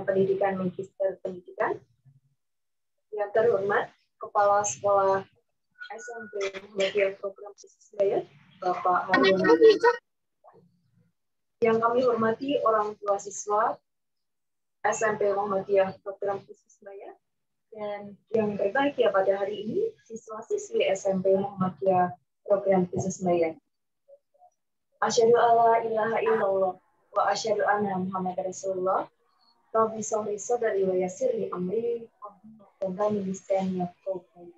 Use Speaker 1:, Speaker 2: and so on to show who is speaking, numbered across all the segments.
Speaker 1: Pendidikan Magister Pendidikan. Yang terhormat Kepala Sekolah SMP Muhammadiyah Program Khusus Bayar, Bapak Haryono. Yang kami hormati orang tua siswa SMP Muhammadiyah Program Khusus Bayar, dan yang berbahagia pada hari ini siswa-siswi SMP Muhammadiyah Program Khusus Bayar. Asyhadu alla ilaha illallah wa asyhadu anna Muhammadar Rasulullah. Rabbi sholli sadri wa yassirli amri wahlul lisani yafqahu qawli.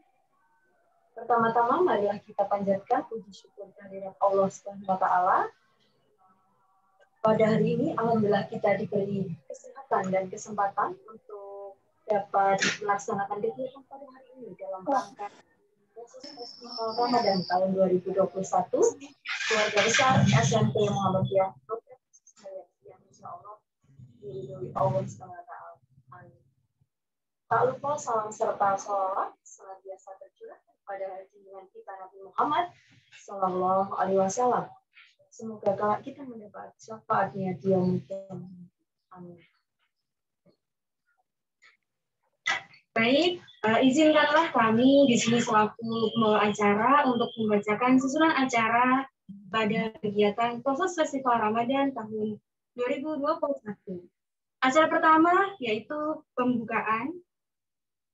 Speaker 1: Pertama-tama marilah kita panjatkan puji syukur kehadirat Allah Subhanahu wa taala. Pada hari ini alhamdulillah kita diberi kesehatan dan kesempatan untuk dapat melaksanakan kegiatan pada hari ini dalam rangka Festival Ramadan tahun 2021 keluarga besar SMP Muhammadiyah Program Khusus Bayar yang insyaallah diridhoi Allah Subhanahu wa taala. Tak lupa salam serta sholawat senantiasa tercurah pada junjungan kita Nabi Muhammad Sallallahu Alaihi Wasallam. Semoga kelak kita mendapat syafaatnya di yaumul qiyamah. Amin.
Speaker 2: Baik, izinkanlah kami di sini selaku pembawa acara untuk membacakan susunan acara pada kegiatan khusus Festival Ramadan tahun 2021. Acara pertama yaitu pembukaan.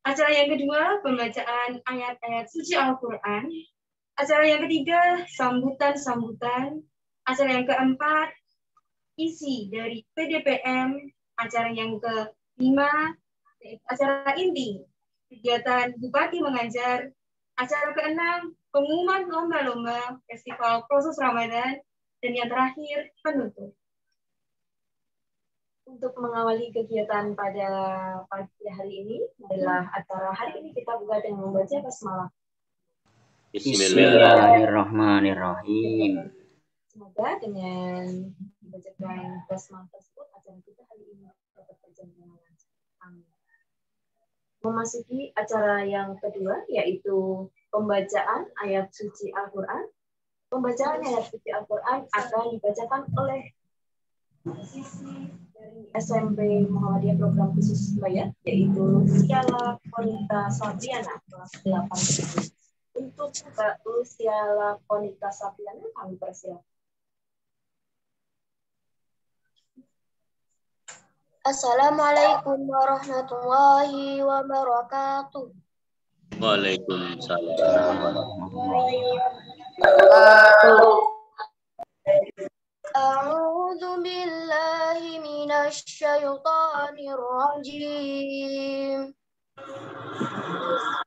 Speaker 2: Acara yang kedua, pembacaan ayat-ayat suci Al-Quran. Acara yang ketiga, sambutan-sambutan. Acara yang keempat, isi dari PDPM. Acara yang kelima, acara inti, kegiatan Bupati mengajar. Acara keenam, pengumuman lomba-lomba Festival Khusus Ramadan. Dan yang terakhir, penutup.
Speaker 1: Untuk mengawali kegiatan pada pagi hari ini adalah acara hari ini kita buka dengan membaca basmalah.
Speaker 3: Bismillahirrahmanirrahim.
Speaker 1: Semoga dengan membacakan basmalah tersebut acara kita hari ini dapat berjalan dengan lancar. Amin. Memasuki acara yang kedua yaitu pembacaan ayat suci Al-Quran. Pembacaan ayat suci Al-Quran akan dibacakan oleh siswi dari SMP Muhammadiyah Program Khusus Bayar, yaitu Luciala Konita Sabriana kelas 8. Untuk Mbak Luciala Konita Sabriana kami persilakan.
Speaker 4: Assalamualaikum warahmatullahi wabarakatuh.
Speaker 3: Waalaikumsalam.
Speaker 4: A'udzu billahi minasy syaithanir rajim.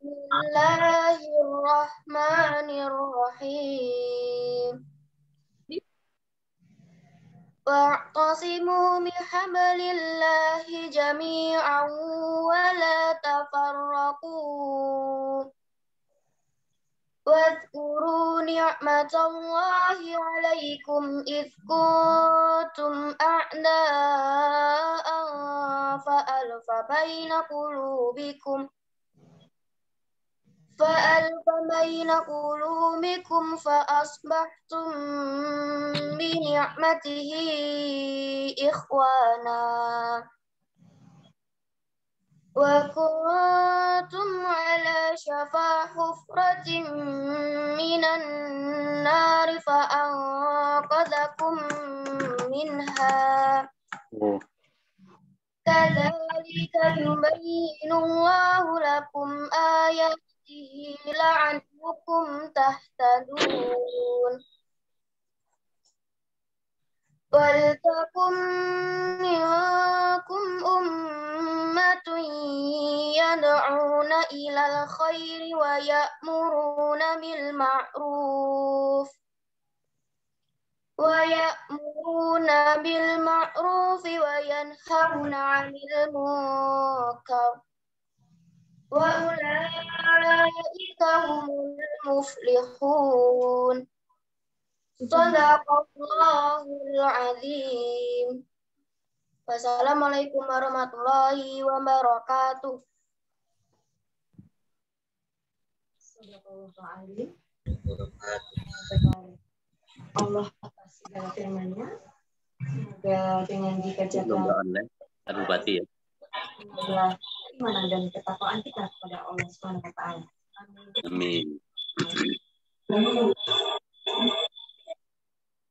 Speaker 4: Bismillahirrahmanirrahim. Wa'tasimu bihablillahi jami'an wa la tafarraqu. واذكروا نعمة الله عليكم إذ كنتم أعداء فألف بين قلوبكم فأصبحتم بنعمته إخوانا وكنتم على شفا حفرة من النار فأنقذكم منها كذلك يبين الله لكم آياته لعلكم تهتدون وَلْتَكُنْ مِنْكُمْ أُمَّةٌ يَدْعُونَ إِلَى الْخَيْرِ وَيَأْمُرُونَ بِالْمَعْرُوفِ وَيَنْهَوْنَ عَنِ الْمُنكَرِ وَأُولَئِكَ هُمُ الْمُفْلِحُونَ. Shadaqallahul azim. Wassalamualaikum warahmatullahi wabarakatuh.
Speaker 1: Shadaqallahul azim. Allah atas segala firman-Nya. Semoga dengan dikerjakan
Speaker 3: Bupati ya.
Speaker 1: menambah keimanan dan ketakwaan kita kepada Allah Subhanahu wa taala.
Speaker 5: Amin.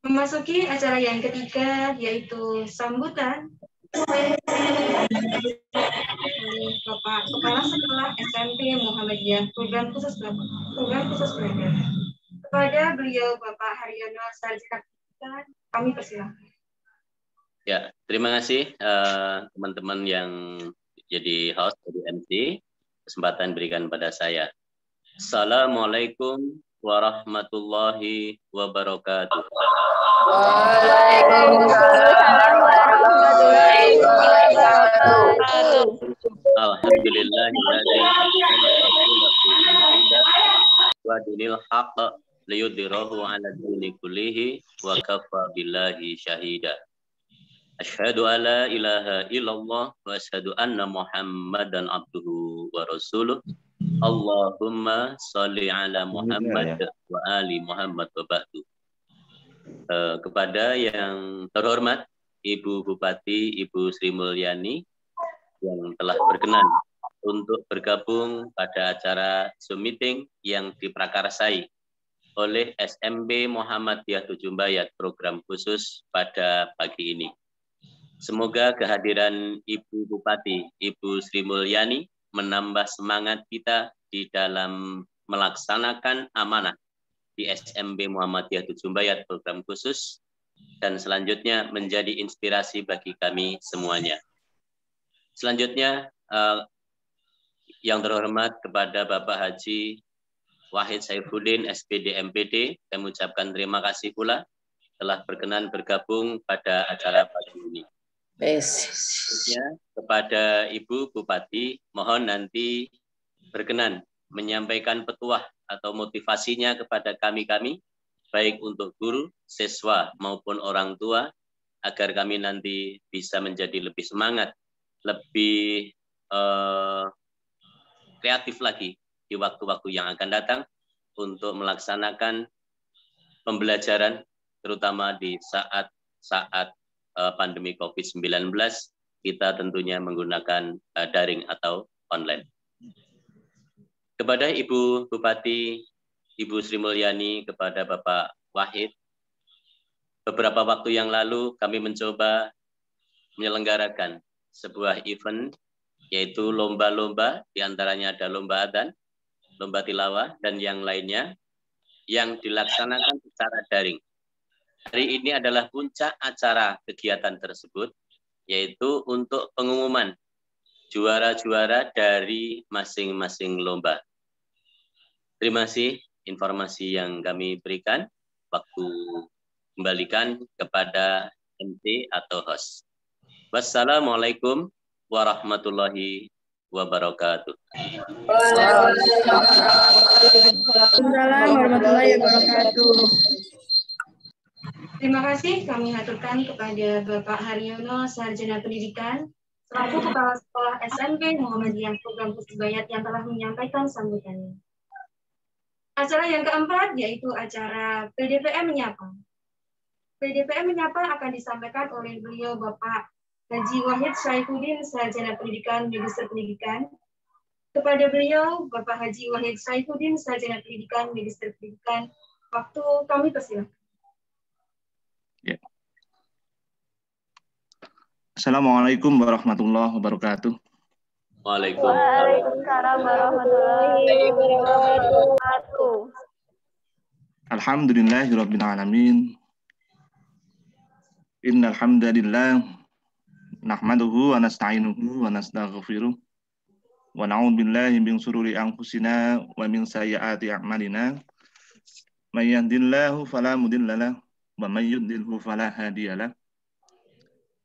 Speaker 2: Memasuki acara yang ketiga, yaitu sambutan oleh Bapak Kepala Sekolah SMP Muhammadiyah Program Khusus Belajar. Kepada beliau Bapak Haryono Sarjana Pendidikan, kami persilakan.
Speaker 5: Ya, terima kasih teman-teman yang jadi host, jadi MC. Kesempatan berikan pada saya. Assalamualaikum warahmatullahi wabarakatuh.
Speaker 4: Waalaikumsalam warahmatullahi wabarakatuh.
Speaker 5: Alhamdulillahilladzi wa dinil haqq liyudhhirahu 'ala dini kullihi wa kafa billahi syahida. Asyhadu an la ilaha illallah wa asyhadu anna Muhammadan abduhu wa rasuluh. Allahumma sholli ala Muhammad wa ali Muhammad wa ba'du. Kepada yang terhormat Ibu Bupati, Ibu Sri Mulyani yang telah berkenan untuk bergabung pada acara Zoom meeting yang diprakarsai oleh SMB Muhammadiyah Tujumbayat program khusus pada pagi ini. Semoga kehadiran Ibu Bupati, Ibu Sri Mulyani menambah semangat kita di dalam melaksanakan amanah di SMB Muhammadiyah Tujumbayat program khusus dan selanjutnya menjadi inspirasi bagi kami semuanya. Selanjutnya yang terhormat kepada Bapak Haji Wahid Saifuddin SPD MPD, saya mengucapkan terima kasih pula telah berkenan bergabung pada acara pagi ini. Kepada Ibu Bupati, mohon nanti berkenan menyampaikan petuah atau motivasinya kepada kami-kami, baik untuk guru, siswa maupun orang tua, agar kami nanti bisa menjadi lebih semangat, lebih kreatif lagi di waktu-waktu yang akan datang untuk melaksanakan pembelajaran, terutama di saat pandemi COVID-19, kita tentunya menggunakan daring atau online. Kepada Ibu Bupati, Ibu Sri Mulyani, kepada Bapak Wahid, beberapa waktu yang lalu kami mencoba menyelenggarakan sebuah event, yaitu lomba-lomba, diantaranya ada lomba adzan, lomba tilawah, dan yang lainnya, yang dilaksanakan secara daring. Hari ini adalah puncak acara kegiatan tersebut, yaitu untuk pengumuman juara-juara dari masing-masing lomba. Terima kasih informasi yang kami berikan. Waktu kembalikan kepada MC atau host. Wassalamualaikum warahmatullahi wabarakatuh.
Speaker 4: Waalaikumsalam warahmatullahi wabarakatuh.
Speaker 2: Terima kasih kami haturkan kepada Bapak Haryono Sarjana Pendidikan selaku Kepala Sekolah SMP Muhammadiyah Program Khusus Bayat yang telah menyampaikan sambutannya. Acara yang keempat yaitu acara PDPM Menyapa. PDPM Menyapa akan disampaikan oleh beliau Bapak Haji Wahid Saifuddin Sarjana Pendidikan Magister Pendidikan. Kepada beliau Bapak Haji Wahid Saifuddin Sarjana Pendidikan Magister Pendidikan, waktu kami persilakan.
Speaker 6: Ya. Assalamualaikum warahmatullahi wabarakatuh.
Speaker 4: Waalaikumsalam warahmatullahi wabarakatuh.
Speaker 6: Alhamdulillahirabbil alamin. Innal hamdalillah nahmaduhu wa nasta'inuhu wa nastaghfiruh wa na'udzu billahi min shururi anfusina wa min sayyiati a'malina. May yahdihillahu fala mudilla lahu wa may yudlilhu fala hadiya lahu.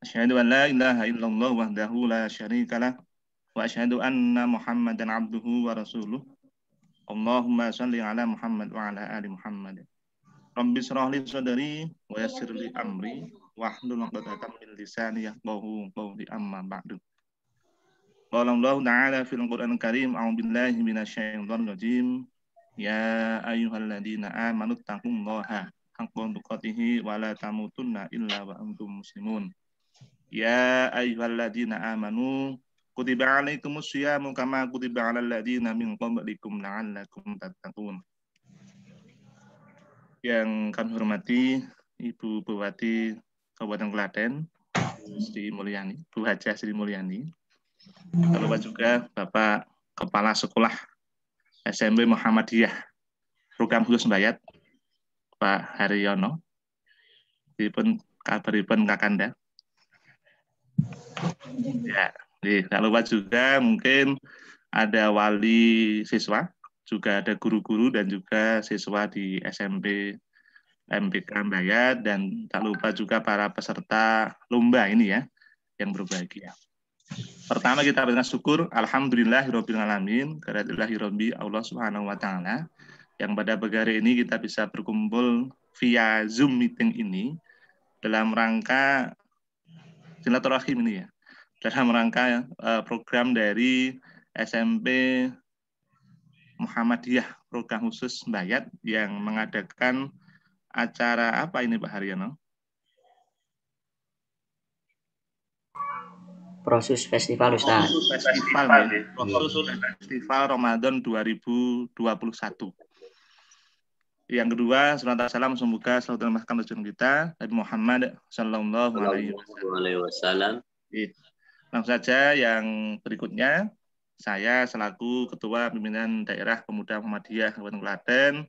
Speaker 6: Asyhadu an la ilaha illallah wahdahu la syarika lahu wa asyhadu anna Muhammadan abduhu wa rasuluh. Allahumma shalli ala Muhammad wa ala ali Muhammad. Rabbi shrah li sadri wa yassir li amri wahlul 'uqdatam min lisani yafqahu qawli, amma ba'du. Qala Allah ta'ala fil Qur'anil Karim, a'udzu billahi minasyaitonir rajim. Ya ayyuhalladzina amanu taqullaha haqqa tuqatih wa la tamutunna illa wa antum muslimun. Ya ayyuhalladzina amanu Kutiba alaikumus syiyamu kama kutiba alal ladzina min qablikum la'allakum tattaqun. Yang kami hormati Ibu Bupati Kabupaten Klaten, Sri Mulyani, Bu Hajah Sri Mulyani. Lalu juga Bapak Kepala Sekolah SMP Muhammadiyah Program Khusus Mbayat, Pak Haryono. Dipun kabaripun Kakanda. Ya, tak lupa juga mungkin ada wali siswa, juga ada guru-guru dan juga siswa di SMP MPK Mbayat, dan tak lupa juga para peserta lomba ini ya, yang berbahagia. Pertama kita berikan syukur, alhamdulillahirabbil alamin, karadillahi rabbi Allah Subhanahu wa taala, yang pada pagi hari ini kita bisa berkumpul via Zoom meeting ini dalam rangka silaturahim ini ya. Dalam rangka program dari SMP Muhammadiyah Program Khusus Mbayat yang mengadakan acara apa ini Pak Haryono?
Speaker 3: Proses festival Ustaz.
Speaker 6: Festival ya. Proses Festival Ramadan 2021. Yang kedua, salawat salam semoga selalu termasukkan tujuan kita Nabi Muhammad sallallahu alaihi
Speaker 5: wasallam.
Speaker 6: Langsung saja yang berikutnya, saya selaku Ketua Pimpinan Daerah Pemuda Muhammadiyah Kabupaten Klaten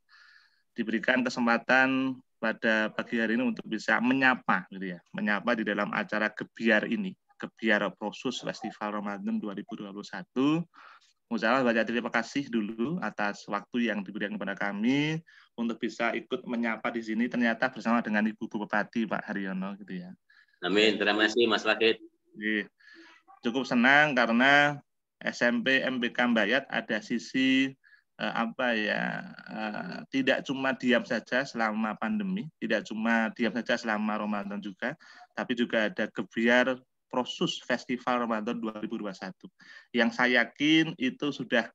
Speaker 6: diberikan kesempatan pada pagi hari ini untuk bisa menyapa, gitu ya, menyapa di dalam acara Gebiar ini, Gebiar Proses Festival Ramadan 2021. Mengucapkan banyak terima kasih dulu atas waktu yang diberikan kepada kami untuk bisa ikut menyapa di sini, ternyata bersama dengan Ibu Bupati Pak Haryono, gitu ya.
Speaker 5: Amin, terima kasih Mas Wahid.
Speaker 6: Cukup senang karena SMP MPK Mbayat ada sisi tidak cuma diam saja selama pandemi, tidak cuma diam saja selama Ramadan juga, tapi juga ada Gebiar Proses Festival Ramadan 2021 yang saya yakin itu sudah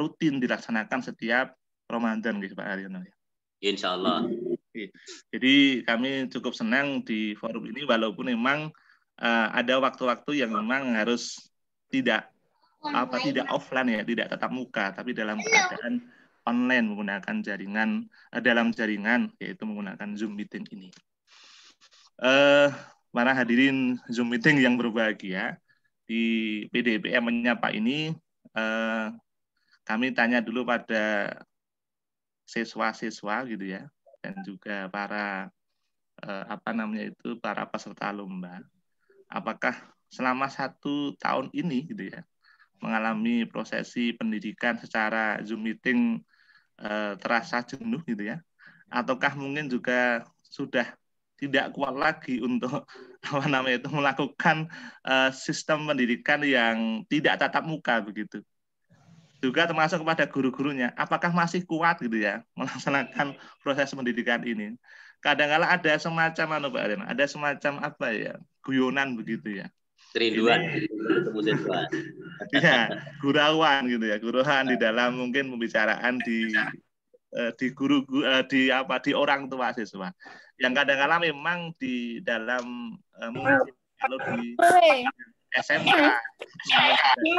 Speaker 6: rutin dilaksanakan setiap Ramadan, gitu Pak Haryono.
Speaker 5: Insya Allah.
Speaker 6: Jadi kami cukup senang di forum ini, walaupun memang ada waktu-waktu yang memang harus tidak offline ya, tidak tatap muka, tapi dalam keadaan online menggunakan dalam jaringan, yaitu menggunakan Zoom meeting ini. Para hadirin Zoom meeting yang berbahagia, di PDPM Menyapa ini kami tanya dulu pada siswa-siswa gitu ya, dan juga para para peserta lomba, apakah selama 1 tahun ini gitu ya mengalami prosesi pendidikan secara Zoom meeting terasa jenuh gitu ya, ataukah mungkin juga sudah tidak kuat lagi untuk melakukan sistem pendidikan yang tidak tatap muka begitu. Juga termasuk kepada guru-gurunya, apakah masih kuat gitu ya melaksanakan proses pendidikan ini. Kadang-kala ada semacam ada semacam guyonan begitu ya.
Speaker 5: Kerinduan.
Speaker 6: Ya, gurauan gitu ya, gurauan di dalam mungkin pembicaraan di orang tua siswa. Yang kadang-kala memang di dalam kalau di SMK, di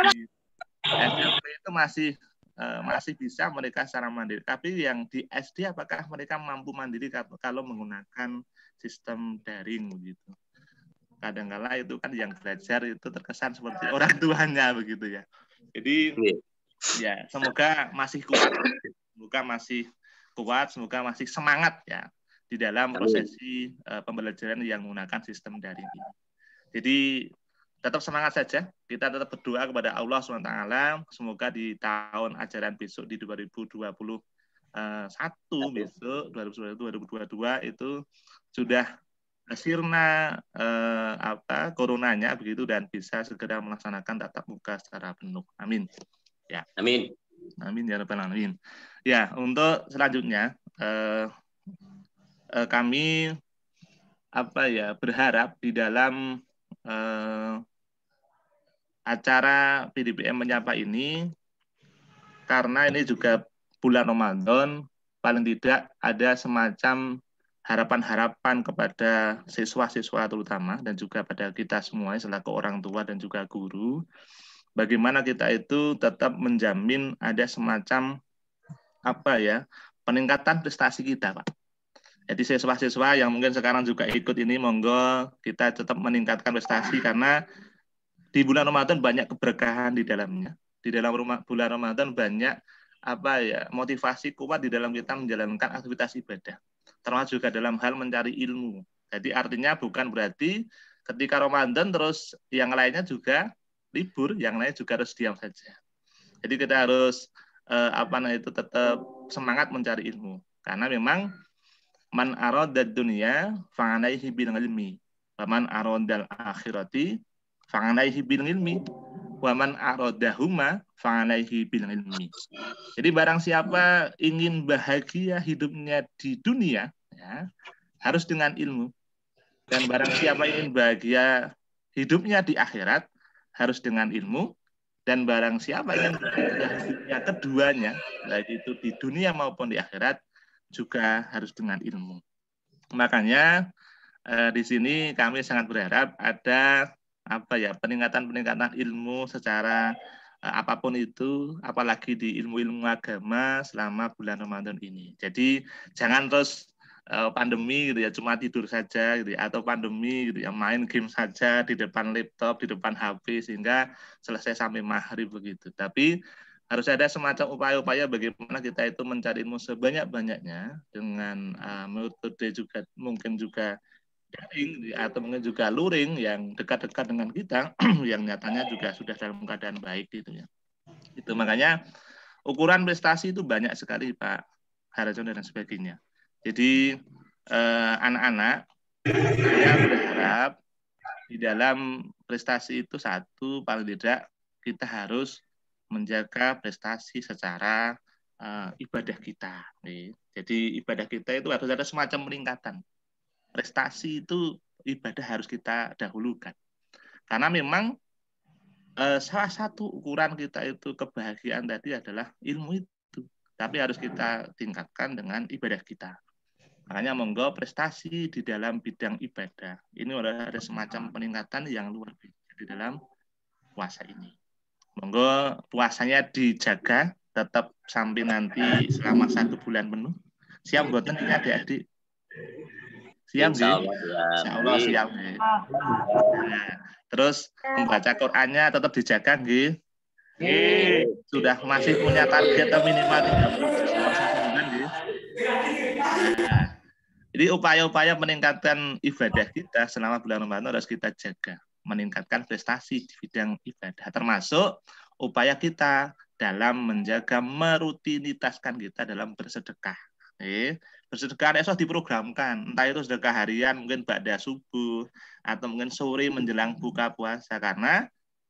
Speaker 6: SMP itu masih bisa mereka secara mandiri. Tapi yang di SD apakah mereka mampu mandiri kalau menggunakan sistem daring begitu? Kadang-kala itu kan yang belajar itu terkesan seperti orang tuanya begitu ya. Jadi ya semoga masih kuat, semoga masih semangat ya di dalam prosesi pembelajaran yang menggunakan sistem daring ini. Jadi tetap semangat saja, kita tetap berdoa kepada Allah SWT, semoga di tahun ajaran besok di 2021 besok 2022 itu sudah sirna coronanya begitu, dan bisa segera melaksanakan tatap muka secara penuh. Amin. Ya.
Speaker 5: Amin.
Speaker 6: Amin ya rabbal alamin. Ya, untuk selanjutnya kami berharap di dalam acara PDPM Menyapa ini, karena ini juga bulan Ramadan, paling tidak ada semacam harapan-harapan kepada siswa-siswa terutama dan juga pada kita semua selaku orang tua dan juga guru, bagaimana kita itu tetap menjamin ada semacam peningkatan prestasi kita, Pak. Jadi siswa-siswa yang mungkin sekarang juga ikut ini, monggo kita tetap meningkatkan prestasi karena di bulan Ramadan banyak keberkahan di dalamnya. Di dalam bulan Ramadan banyak motivasi kuat di dalam kita menjalankan aktivitas ibadah. Termasuk juga dalam hal mencari ilmu. Jadi artinya bukan berarti ketika Ramadan terus yang lainnya juga libur, yang lainnya juga harus diam saja. Jadi kita harus tetap semangat mencari ilmu. Karena memang man aradad dunya fa'alaihi bil ilmi wa man aradal akhirati fa'alaihi bil ilmi wa man aradahuma fa'alaihi bil ilmi. Jadi barang siapa ingin bahagia hidupnya di dunia, ya, harus dengan ilmu. Dan barang siapa ingin bahagia hidupnya di akhirat, harus dengan ilmu. Dan barang siapa ingin bahagia hidupnya keduanya, baik itu di dunia maupun di akhirat, juga harus dengan ilmu. Makanya di sini kami sangat berharap ada peningkatan ilmu secara apapun itu, apalagi di ilmu-ilmu agama selama bulan Ramadan ini. Jadi jangan terus pandemi gitu ya, cuma tidur saja gitu ya, atau pandemi gitu ya, main game saja di depan laptop, di depan HP sehingga selesai sampai maghrib begitu. Tapi harus ada semacam upaya-upaya bagaimana kita itu mencari ilmu sebanyak-banyaknya dengan metode juga mungkin juga daring atau mungkin juga luring yang dekat-dekat dengan kita yang nyatanya juga sudah dalam keadaan baik gitu ya. Itu makanya ukuran prestasi itu banyak sekali Pak Harjon dan sebagainya. Jadi anak-anak saya berharap di dalam prestasi itu satu paling tidak kita harus menjaga prestasi secara ibadah kita. Jadi ibadah kita itu harus ada semacam peningkatan. Prestasi itu ibadah harus kita dahulukan. Karena memang salah satu ukuran kita itu kebahagiaan tadi adalah ilmu itu. Tapi harus kita tingkatkan dengan ibadah kita. Makanya monggo prestasi di dalam bidang ibadah. Ini ada semacam peningkatan yang luar biasa di dalam puasa ini. Monggo puasanya dijaga tetap sampai nanti selama 1 bulan penuh. Siap mboten ini adik-adik? Siap nggih? Insyaallah siap nggih. Nah, terus membaca Qur'annya tetap dijaga nggih? Nggih. Sudah masih punya target minimal 30 juz dalam 1 bulan nggih. Nah, jadi upaya-upaya meningkatkan ibadah kita selama bulan Ramadan harus kita jaga, meningkatkan prestasi di bidang ibadah, termasuk upaya kita dalam menjaga merutinitaskan kita dalam bersedekah. Bersedekah esok diprogramkan, entah itu sedekah harian mungkin pada subuh atau mungkin sore menjelang buka puasa, karena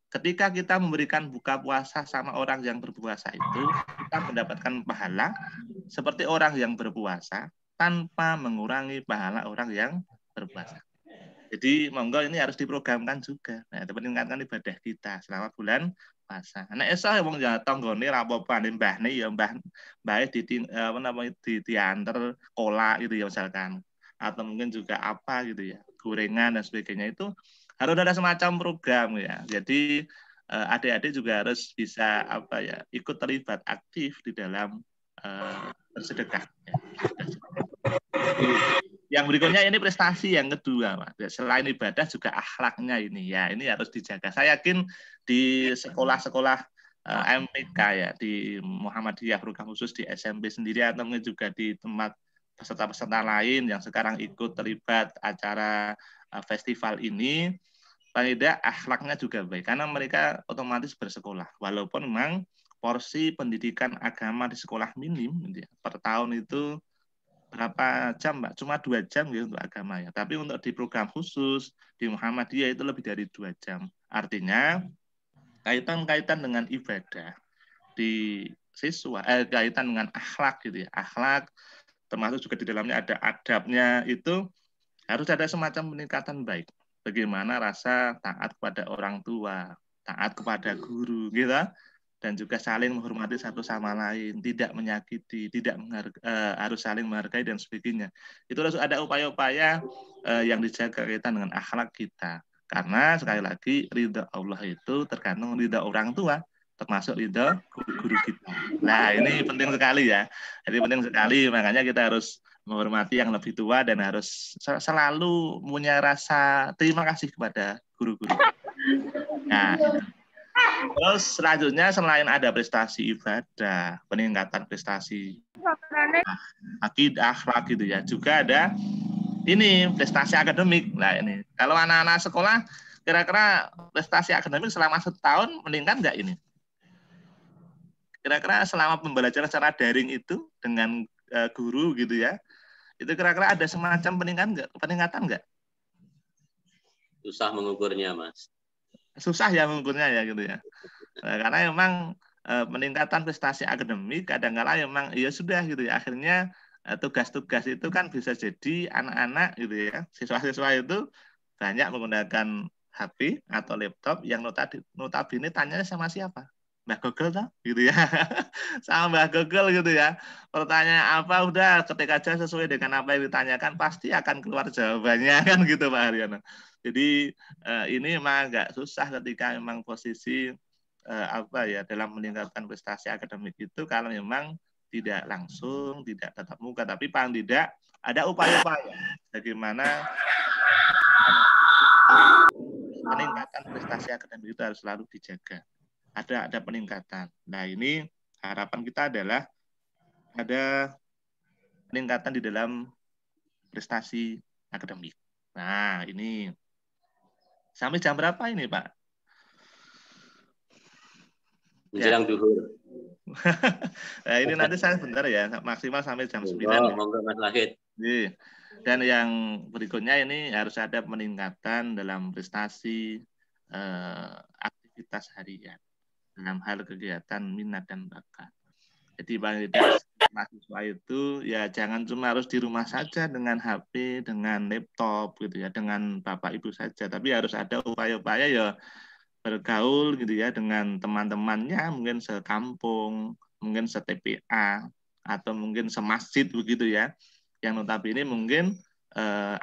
Speaker 6: ketika kita memberikan buka puasa sama orang yang berpuasa itu kita mendapatkan pahala seperti orang yang berpuasa tanpa mengurangi pahala orang yang berpuasa. Jadi monggo ini harus diprogramkan juga. Nah, itu meningkatkan ibadah kita selama bulan puasa. Nek esuk wong ya tanggane ra apa-apa mbahne ya mbahe diantar kola gitu ya misalkan. Atau mungkin juga apa gitu ya, gorengan dan sebagainya itu harus ada semacam program ya. Jadi adik-adik juga harus bisa ikut terlibat aktif di dalam bersedekah. Yang berikutnya ini prestasi yang kedua, Pak. Selain ibadah juga akhlaknya ini ya, ini harus dijaga. Saya yakin di sekolah-sekolah MPK ya, di Muhammadiyah program khusus di SMP sendiri atau mungkin juga di tempat peserta-peserta lain yang sekarang ikut terlibat acara festival ini, paling tidak akhlaknya juga baik karena mereka otomatis bersekolah. Walaupun memang porsi pendidikan agama di sekolah minim ya, per tahun itu berapa jam, Mbak? Cuma 2 jam ya untuk agama ya. Tapi untuk di program khusus di Muhammadiyah itu lebih dari 2 jam. Artinya kaitan-kaitan dengan ibadah di siswa, kaitan dengan akhlak gitu ya. Akhlak termasuk juga di dalamnya ada adabnya itu harus ada semacam peningkatan baik. Bagaimana rasa taat kepada orang tua, taat kepada guru, gitu. dan juga saling menghormati satu sama lain, tidak menyakiti, harus saling menghargai dan sebagainya. Itu harus ada upaya-upaya yang dijaga kaitan dengan akhlak kita. Karena sekali lagi ridha Allah itu tergantung ridha orang tua, termasuk ridha guru-guru kita. Nah, ini penting sekali ya. Jadi penting sekali, makanya kita harus menghormati yang lebih tua dan harus selalu punya rasa terima kasih kepada guru-guru. Nah, terus selanjutnya selain ada prestasi ibadah, peningkatan prestasi akidah, akhlak gitu ya, juga ada ini prestasi akademik. Nah ini, kalau anak-anak sekolah kira-kira prestasi akademik selama 1 tahun meningkat nggak ini? Kira-kira selama pembelajaran secara daring itu dengan guru gitu ya, itu kira-kira ada semacam peningkatan nggak?
Speaker 5: Susah mengukurnya, Mas.
Speaker 6: Susah ya mengukurnya ya gitu ya. Karena memang peningkatan prestasi akademik kadang-kala memang ya sudah gitu ya, akhirnya tugas-tugas itu kan bisa jadi anak-anak gitu ya, siswa-siswa itu banyak menggunakan HP atau laptop yang notabene tanyanya sama siapa? Mbak Google toh gitu ya. Sama Mbak Google gitu ya. Pertanyaan apa udah ketik aja sesuai dengan apa yang ditanyakan pasti akan keluar jawabannya kan gitu Pak Haryono. Jadi ini memang agak susah ketika memang posisi dalam meningkatkan prestasi akademik itu kalau memang tidak langsung, tidak tatap muka, tapi paling tidak ada upaya-upaya bagaimana peningkatan prestasi akademik itu harus selalu dijaga. Ada peningkatan. Nah ini harapan kita adalah ada peningkatan di dalam prestasi akademik. Nah ini sampai jam berapa ini Pak?
Speaker 5: Menjelang duhur.
Speaker 6: Nah, ini nanti saya sebentar ya, maksimal sampai jam 9.
Speaker 5: Monggo Mas Lahid.
Speaker 6: Dan yang berikutnya ini harus ada peningkatan dalam prestasi aktivitas harian dalam hal kegiatan minat dan bakat. Jadi paling tidak mahasiswa itu ya jangan cuma harus di rumah saja dengan HP, dengan laptop gitu ya, dengan bapak ibu saja, tapi harus ada upaya-upaya ya bergaul gitu ya dengan teman-temannya, mungkin sekampung, mungkin se-TPA atau mungkin semasjid begitu ya, yang notabene mungkin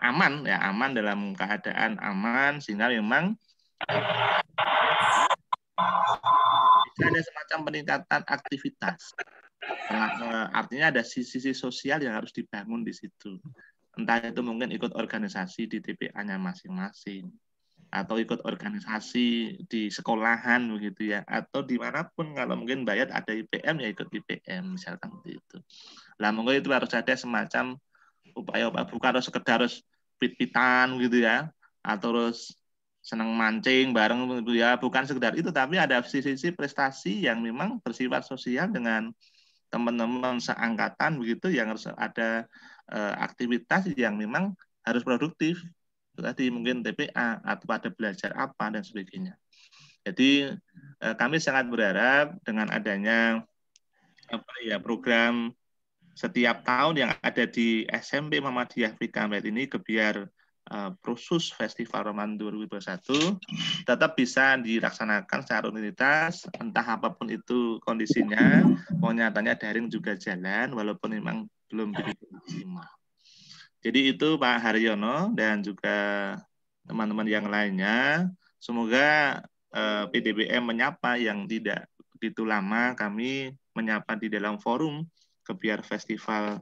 Speaker 6: aman dalam keadaan aman sehingga memang bisa ada semacam peningkatan aktivitas. Artinya ada sisi sosial yang harus dibangun di situ. Entah itu mungkin ikut organisasi di TPA-nya masing-masing, atau ikut organisasi di sekolahan begitu ya, atau dimanapun kalau mungkin Bayat ada IPM ya ikut IPM misalkan itu. Lah mungkin itu harus ada semacam upaya-upaya, bukan harus sekedar harus pit-pitan gitu ya, atau terus senang mancing bareng gitu ya, bukan sekedar itu, tapi ada sisi-sisi prestasi yang memang bersifat sosial dengan teman-teman seangkatan begitu, yang harus ada aktivitas yang memang harus produktif. Tadi mungkin TPA atau pada belajar apa dan sebagainya. Jadi kami sangat berharap dengan adanya program setiap tahun yang ada di SMP Muhammadiyah Fikamet ini, Gebiar Proses Festival Ramadan 2021 tetap bisa dilaksanakan secara rutinitas, entah apapun itu kondisinya, nyatanya daring juga jalan walaupun memang belum begitu maksimal. Jadi itu Pak Haryono dan juga teman-teman yang lainnya, semoga PDBM menyapa yang tidak begitu lama, kami menyapa di dalam forum Gebiar Festival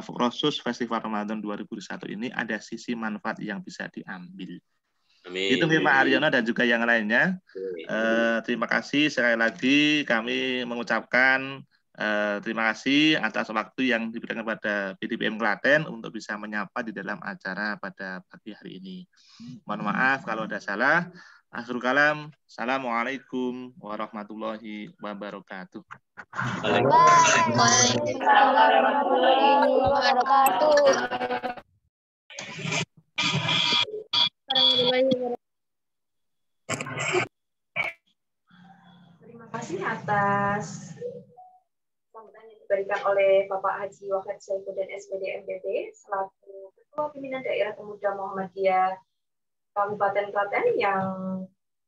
Speaker 6: Proses Festival Ramadan 2021 ini ada sisi manfaat yang bisa diambil. Amin. Itu Pak Haryono dan juga yang lainnya. Terima kasih sekali lagi, kami mengucapkan terima kasih atas waktu yang diberikan pada PDBM Klaten untuk bisa menyapa di dalam acara pada pagi hari ini. Mohon maaf kalau ada salah. Akhirul kalam, assalamualaikum warahmatullahi wabarakatuh.
Speaker 4: Waalaikumsalam warahmatullahi wabarakatuh.
Speaker 1: Terima kasih atas sambutan yang diberikan oleh Bapak Haji Wahid Saifuddin SPD MPP selaku Ketua Pimpinan Daerah Pemuda Muhammadiyah Kabupaten Klaten yang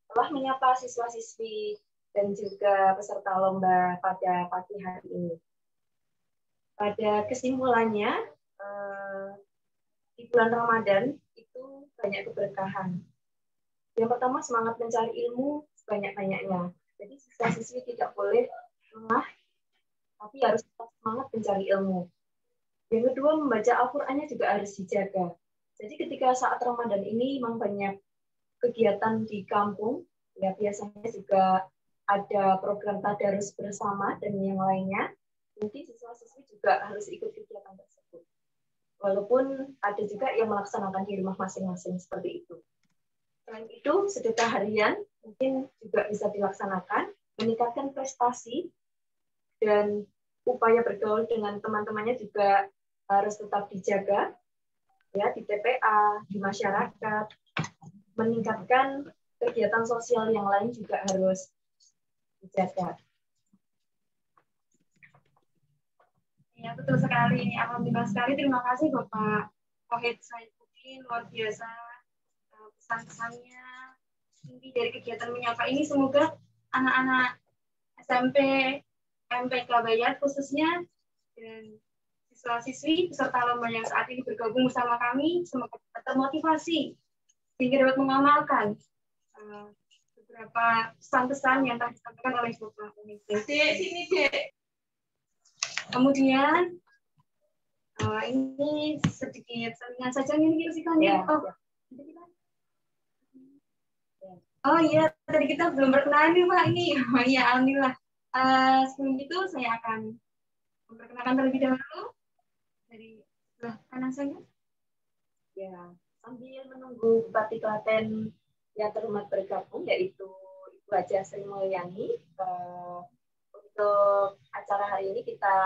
Speaker 1: telah menyapa siswa-siswi dan juga peserta lomba pada pagi hari ini. Pada kesimpulannya, di bulan Ramadan itu banyak keberkahan. Yang pertama, semangat mencari ilmu sebanyak-banyaknya. Jadi siswa-siswi tidak boleh lemah, tapi harus tetap semangat mencari ilmu. Yang kedua, membaca Al-Qur'annya juga harus dijaga. Jadi ketika saat Ramadan ini memang banyak kegiatan di kampung, ya biasanya juga ada program tadarus bersama dan yang lainnya. Mungkin siswa-siswi juga harus ikut kegiatan tersebut. Walaupun ada juga yang melaksanakan di rumah masing-masing seperti itu. Selain itu, sedekah harian mungkin juga bisa dilaksanakan, meningkatkan prestasi, dan upaya bergaul dengan teman-temannya juga harus tetap dijaga, ya di TPA, di masyarakat, meningkatkan kegiatan sosial yang lain juga harus dijaga.
Speaker 2: Ya, betul sekali. Alhamdulillah sekali. Terima kasih Bapak Wahid Saifuddin, luar biasa pesan-pesannya. Inti dari kegiatan menyapa ini semoga anak-anak SMP, MPK Bayat khususnya, dan siswa-siswi peserta lomba yang saat ini bergabung bersama kami semoga termotivasi sehingga dapat mengamalkan beberapa pesan-pesan yang telah disampaikan oleh Bapak Wahid. Sini, Dek. Kemudian ini sedikit salingan saja ini sikannya. Oh iya, tadi kita belum berkenalan nih Pak ini. Oh iya, alhamdulillah. Sebelum itu saya akan memperkenalkan terlebih dahulu dari sebelah kanan saya.
Speaker 1: Ya, sambil menunggu Bupati Klaten yang terhormat bergabung, yaitu Ibu Haja Sri Mulyani. Untuk acara hari ini kita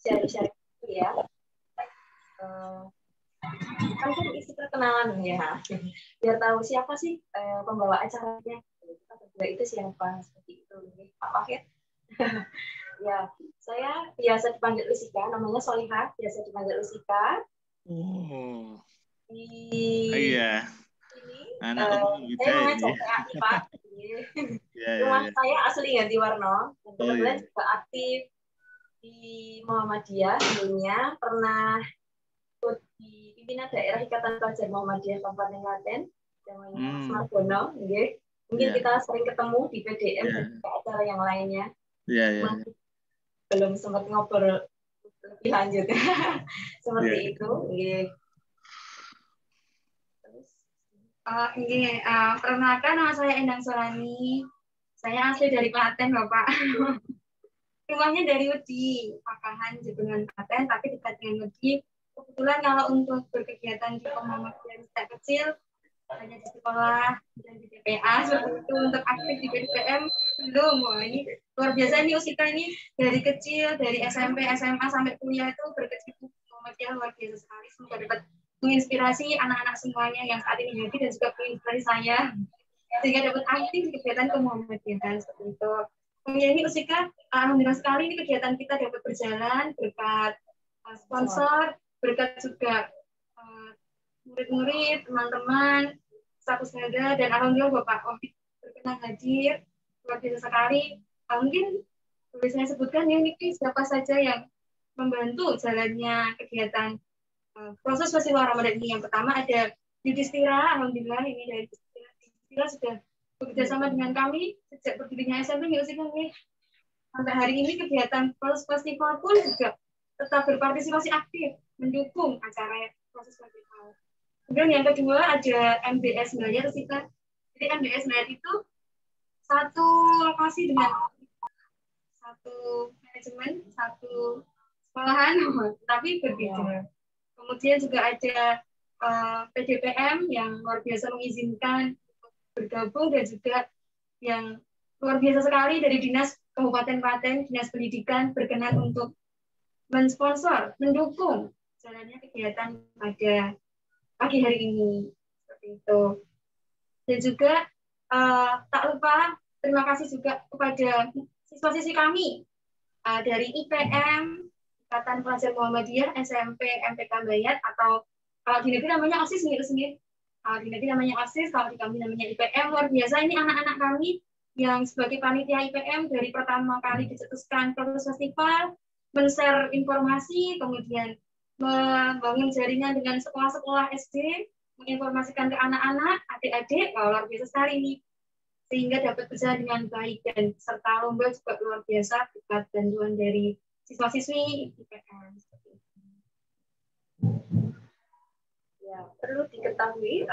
Speaker 1: share-share dulu ya. Kan isi perkenalan ya, biar tahu siapa sih pembawa acaranya. Kita berdua itu siapa, seperti itu. Pak Wahid. Ya, saya biasa dipanggil Lusika, namanya Solihah, biasa dipanggil Lusika.
Speaker 6: Oh.
Speaker 1: Iya.
Speaker 6: Anak
Speaker 1: saya mengajak PAI Pak. Rumah saya asli Gantiwarno. Kebetulan juga aktif di Muhammadiyah sebelumnya, pernah ikut di pimpinan daerah Ikatan Pelajar Muhammadiyah Kabupaten Klaten, namanya Margono. Mungkin kita sering ketemu di PDM dan juga acara yang lainnya. Belum sempat ngobrol lebih lanjut. Seperti itu.
Speaker 2: Perkenalkan, nama saya Endang Solani. Saya asli dari Klaten, Bapak. Rumahnya dari Wedi, Pakahan, Jebengan, Klaten, tapi dekat dengan Wedi. Kebetulan kalau untuk berkegiatan di Muhammadiyah sejak kecil, hanya di sekolah dan di TPA, seperti itu. Untuk aktif di BDPM, belum. Wah, ini luar biasa nih Usika ini. Dari kecil, dari SMP, SMA, sampai kuliah itu berkecimpung di Muhammadiyah, luar biasa sekali. Semoga dapat menginspirasi anak-anak semuanya yang saat ini hadir dan juga menginspirasi saya sehingga dapat aktif di kegiatan kemuhammadiyaan seperti itu. Kemudian ini Usika, alhamdulillah sekali ini kegiatan kita dapat berjalan berkat sponsor, berkat juga murid-murid, teman-teman, status negara, dan alhamdulillah Bapak Wahid berkenan hadir, luar biasa sekali. Mungkin boleh saya sebutkan ya ini siapa saja yang membantu jalannya kegiatan proses festival Ramadan ini. Yang pertama ada Yudhistira, alhamdulillah ini dari Yudhistira sudah bekerja sama dengan kami sejak berdirinya SMP nih. Sampai hari ini kegiatan proses festival pun juga tetap berpartisipasi aktif mendukung acara proses festival. Kemudian yang kedua ada MBS Bayat Usika. Jadi MBS Bayat itu satu lokasi dengan satu manajemen, satu sekolahan, tapi berbeda. Kemudian juga ada PDPM yang luar biasa mengizinkan bergabung dan juga yang luar biasa sekali dari Dinas Kabupaten Klaten, Dinas Pendidikan berkenan untuk mensponsor, mendukung jalannya kegiatan pada pagi hari ini. Seperti itu. Dan juga tak lupa terima kasih juga kepada siswa-siswi kami dari IPM, Ikatan Pelajar Muhammadiyah, SMP, MPK Bayat, atau kalau di negeri namanya OSIS sendiri. Kalau di negeri namanya OSIS, kalau di kami namanya IPM. Luar biasa ini anak-anak kami yang sebagai panitia IPM dari pertama kali dicetuskan Progress Festival, men-share informasi, kemudian membangun jaringan dengan sekolah-sekolah SD, menginformasikan ke anak-anak, adik-adik, luar biasa sekali ini, sehingga dapat berjalan dengan baik, dan serta lomba juga luar biasa berkat bantuan dari siswa-siswi IPM.
Speaker 1: Ya, perlu diketahui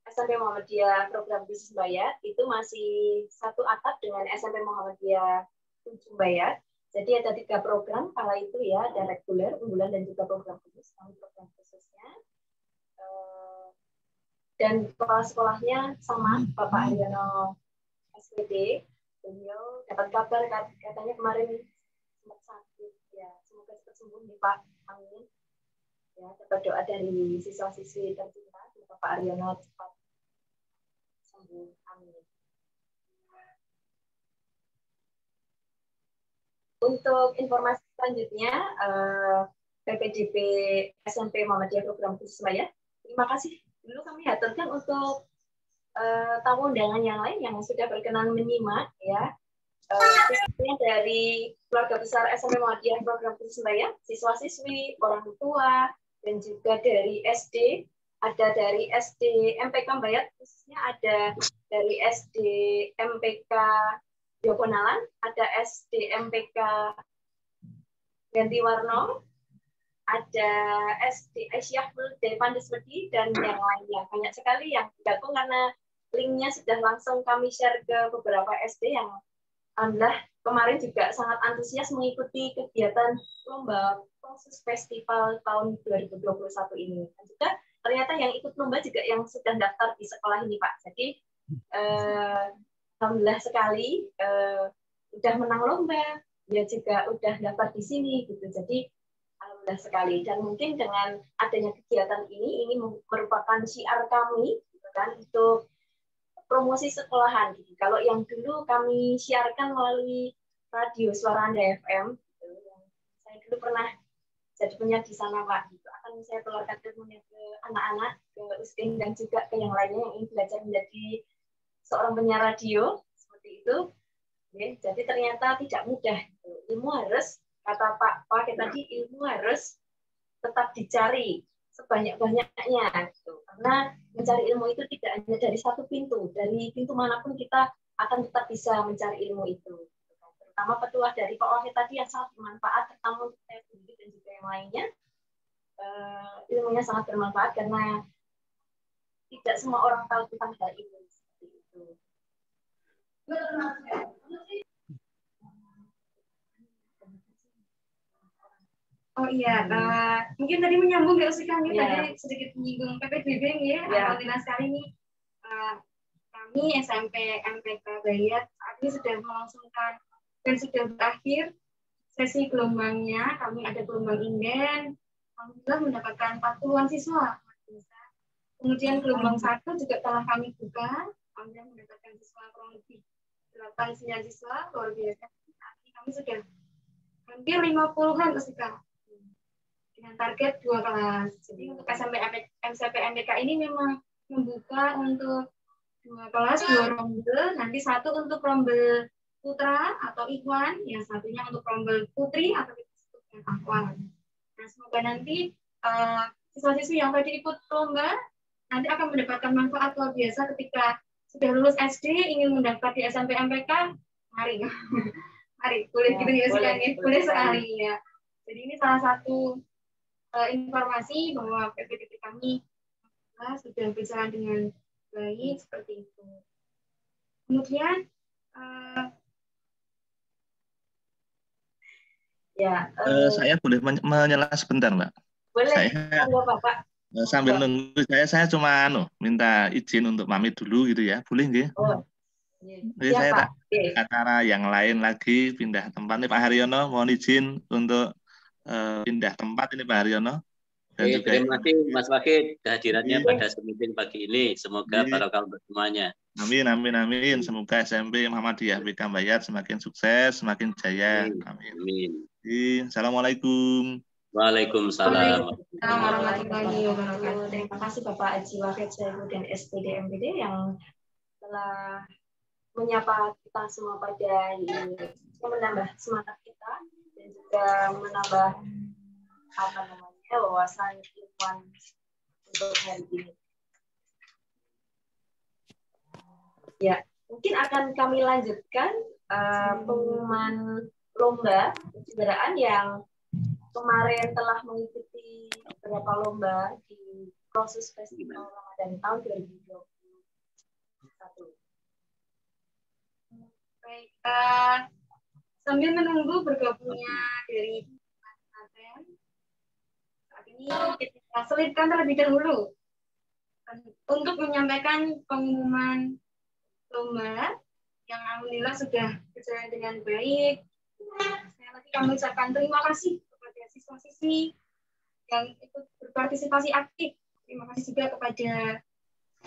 Speaker 1: SMP Muhammadiyah program bisnis Bayat itu masih satu atap dengan SMP Muhammadiyah Ujung Bayat. Jadi ada 3 program kala itu ya, ada reguler, unggulan, dan juga program khusus. Program khususnya dan kepala sekolahnya sama Bapak Aryono SPD. Beliau dapat kabar katanya kemarin sempat sakit ya, semoga cepat sembuh nih Pak. Amin. Ya, dapat doa dari siswa-siswi tercinta Bapak Aryono cepat sembuh. Amin. Untuk informasi selanjutnya, PPDB SMP Muhammadiyah Program Khusus Bayat, terima kasih dulu kami haturkan untuk tamu undangan yang lain yang sudah berkenan menyimak ya. Khususnya dari keluarga besar SMP Muhammadiyah Program Khusus Bayat, siswa-siswi, orang tua, dan juga dari SD, ada dari SD MPK Bayat, khususnya ada dari SD MPK Jokonalan, ada SD MPK Gantiwarno, ada SD Aisyah dari Pandeswedi, dan yang lainnya. Banyak sekali yang bergabung karena linknya sudah langsung kami share ke beberapa SD yang alhamdulillah kemarin juga sangat antusias mengikuti kegiatan lomba proses festival tahun 2021 ini. Dan juga ternyata yang ikut lomba juga yang sudah daftar di sekolah ini Pak. Jadi alhamdulillah sekali udah menang lomba, dia juga udah daftar di sini gitu. Jadi alhamdulillah sekali. Dan mungkin dengan adanya kegiatan ini merupakan syiar kami gitu kan, untuk promosi sekolahan. Gitu. Kalau yang dulu kami siarkan melalui radio Suara Anda FM, gitu, yang saya dulu pernah jadi penyiar di sana Pak. Gitu. Akan saya keluarkan ilmunya ke anak-anak, ke USIN, dan juga ke yang lainnya yang ingin belajar menjadi seorang penyiar radio seperti itu. Oke, jadi ternyata tidak mudah. Gitu. Ilmu harus, kata Pak tadi, ilmu harus tetap dicari sebanyak-banyaknya. Gitu. Karena mencari ilmu itu tidak hanya dari satu pintu, dari pintu manapun kita akan tetap bisa mencari ilmu itu. Terutama petuah dari Pak Wahid tadi yang sangat bermanfaat, terutama untuk saya sendiri dan juga yang lainnya. Ilmunya sangat bermanfaat karena tidak semua orang tahu tentang hal ini. Seperti itu.
Speaker 2: Oh iya, mungkin tadi menyambung nggak sih kami tadi sedikit menyinggung PPDB ya. Alhamdulillah sekali nih kami SMP MPK Bayat saat ini sudah melangsungkan dan sudah berakhir sesi gelombangnya. Kami ada gelombang inden, alhamdulillah mendapatkan 40-an siswa. Kemudian gelombang 1 juga telah kami buka, alhamdulillah mendapatkan siswa kurang lebih 8-9 siswa, luar biasa. Saat ini kami sudah hampir 50-an Kak. Dengan target 2 kelas. Jadi untuk SMP MPK ini memang membuka untuk 2 kelas, 2 rombel, nanti 1 untuk rombel putra atau ikhwan, yang satunya untuk rombel putri atau kita sebut dengan akhwat. Nah, semoga nanti siswa-siswi yang tadi ikut lomba nanti akan mendapatkan manfaat luar biasa ketika sudah lulus SD ingin mendaftar di SMP MPK. Mari, mari, boleh ya, boleh sekali ya. Jadi ini salah satu informasi bahwa PPDB kami sudah berjalan dengan baik seperti itu. Kemudian
Speaker 6: saya boleh menyela sebentar, Mbak.
Speaker 1: Boleh.
Speaker 6: Saya
Speaker 1: Bapak.
Speaker 6: Sambil nunggu saya cuma minta izin untuk pamit dulu gitu ya. Boleh nggih?
Speaker 1: Oh.
Speaker 6: Jadi saya tak acara yang lain lagi pindah tempat nih Pak Haryono, mohon izin untuk pindah tempat ini Pak Haryono. Dan juga
Speaker 5: terima kasih Mas Wakid kehadirannya pada meeting pagi ini. Semoga barokah untuk semuanya.
Speaker 6: Amin, amin, amin. Semoga SMP Muhammadiyah PK Bayat semakin sukses, semakin jaya. Amin.
Speaker 5: Amin.
Speaker 6: Assalamualaikum.
Speaker 5: Waalaikumsalam.
Speaker 2: Warahmatullahi wabarakatuh.
Speaker 1: Terima kasih Bapak Haji Wahid Saifuddin SPD MPD yang telah menyapa kita semua pada hari ini, menambah semangat kita dan juga menambah wawasan ilmuwan untuk hari ini. Ya, mungkin akan kami lanjutkan pengumuman lomba kejuaraan yang kemarin telah mengikuti beberapa lomba di proses Festival Ramadan tahun 2021.
Speaker 2: Baik, sambil menunggu bergabungnya dari Aten, saat ini kita selipkan terlebih dahulu untuk menyampaikan pengumuman lomba yang alhamdulillah sudah berjalan dengan baik. Saya lagi kami ucapkan terima kasih kepada siswa-siswi yang ikut berpartisipasi aktif. Terima kasih juga kepada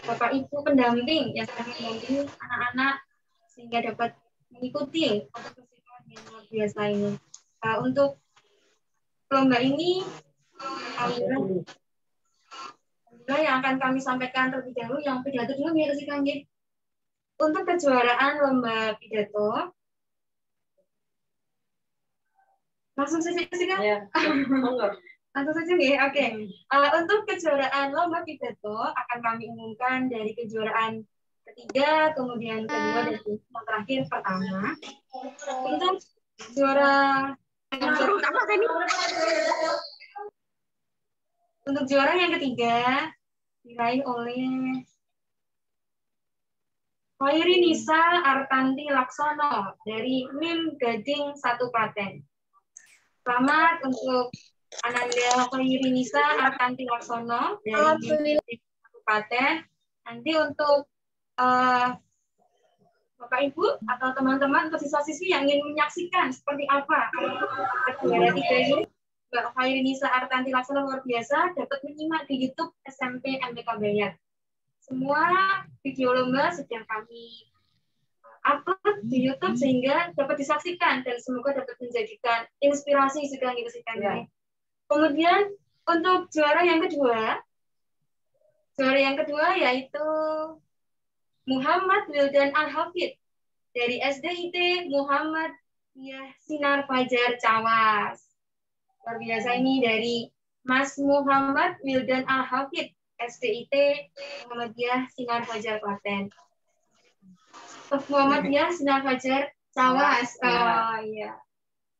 Speaker 2: Bapak Ibu pendamping yang sudah mendampingi anak-anak sehingga dapat mengikuti festival yang luar biasa ini. Untuk lomba ini, alhamdulillah yang akan kami sampaikan terlebih dahulu yang pidato dulu ya sih Kang. Untuk kejuaraan lomba pidato, langsung saja sih Kang. Ya. Langsung saja nih, oke. Untuk kejuaraan lomba pidato akan kami umumkan dari kejuaraan ketiga, kemudian kedua, dan yang terakhir pertama. Untuk juara yang ketiga diraih oleh Khairi Nisa Artanti Laksono dari MIM Gading 1 Klaten. Selamat untuk Ananda Khairi Nisa Artanti Laksono dari MIM Gading 1 Klaten. Nanti untuk Bapak Ibu atau teman-teman atau siswa-siswi yang ingin menyaksikan seperti apa juara 3 ini, Mbak Khairi Nisa Artanti Laksono luar biasa, dapat menyimak di YouTube SMP MTK Bayat. Semua video lomba sudah kami upload di YouTube sehingga dapat disaksikan dan semoga dapat menjadikan inspirasi juga yang disaksikan. Ya. Kemudian untuk juara yang kedua yaitu Muhammad Wildan Al-Hafid dari SDIT Muhammad Sinar Fajar Cawas. Luar biasa ini dari Mas Muhammad Wildan Al-Hafid SDIT Muhammadiyah Sinar Fajar Klaten. Muhammadiyah Sinar Fajar Cawas. Oh iya.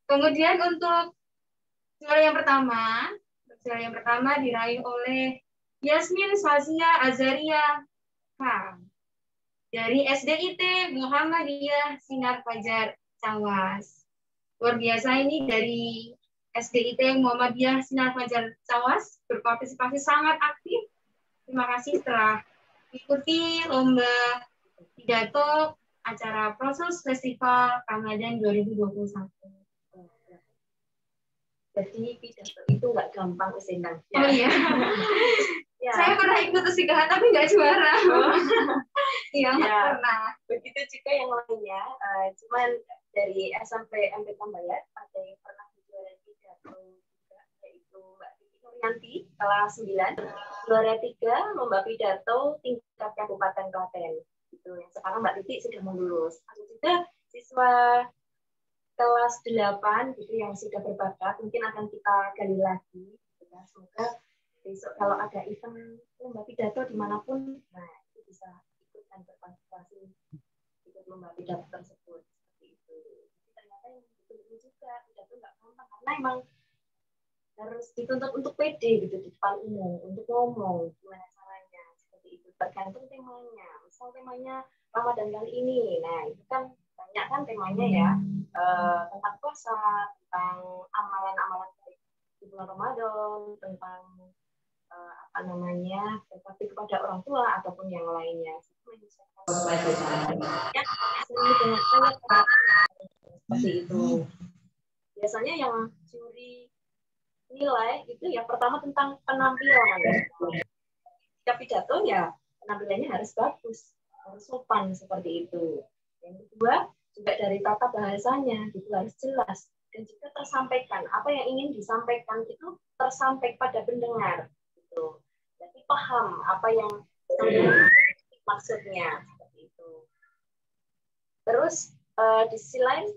Speaker 2: Kemudian untuk juara yang pertama diraih oleh Yasmin Sazia Azaria dari SDIT Muhammadiyah Sinar Fajar Cawas. Luar biasa ini dari SDIT Muhammadiyah Sinar Fajar Cawas berpartisipasi sangat aktif. Terima kasih telah mengikuti lomba pidato acara proses Festival Ramadan 2021.
Speaker 1: Jadi pidato itu nggak gampang kesenang.
Speaker 2: Oh iya. Ya. Saya pernah ikut Usigahan tapi nggak juara. Iya, pernah.
Speaker 1: Begitu juga yang lainnya. Cuman dari SMP MTK Bayat ada yang pernah juara pidato juga, yaitu Mbak Titi Nuryanti kelas 9. Juara 3 lomba pidato tingkat Kabupaten Klaten. Itu yang sekarang Mbak Titi sudah mau lulus. Ada juga siswa kelas 8 gitu yang sudah berbakat, mungkin akan kita gali lagi. Semoga besok kalau ada event lomba pidato dimanapun, nah itu bisa ikut dan berpartisipasi ikut lomba pidato tersebut. Seperti itu. Jadi ternyata yang betul-betul juga pidato nggak gampang karena emang harus dituntut untuk pede gitu di depan umum, untuk ngomong gimana caranya seperti itu. Tergantung temanya. Misal temanya Ramadan kali ini, nah itu kan banyak kan temanya ya tentang puasa, tentang amalan-amalan di bulan Ramadan, tentang berbakti kepada orang tua ataupun yang lainnya. Seperti itu. Biasanya yang juri nilai itu yang pertama tentang penampilan. Jika pidato ya penampilannya harus bagus, harus sopan seperti itu. Yang kedua juga dari tata bahasanya itu harus jelas dan juga tersampaikan apa yang ingin disampaikan itu tersampaikan pada pendengar gitu. Jadi paham apa yang maksudnya seperti itu. Terus di sisi lain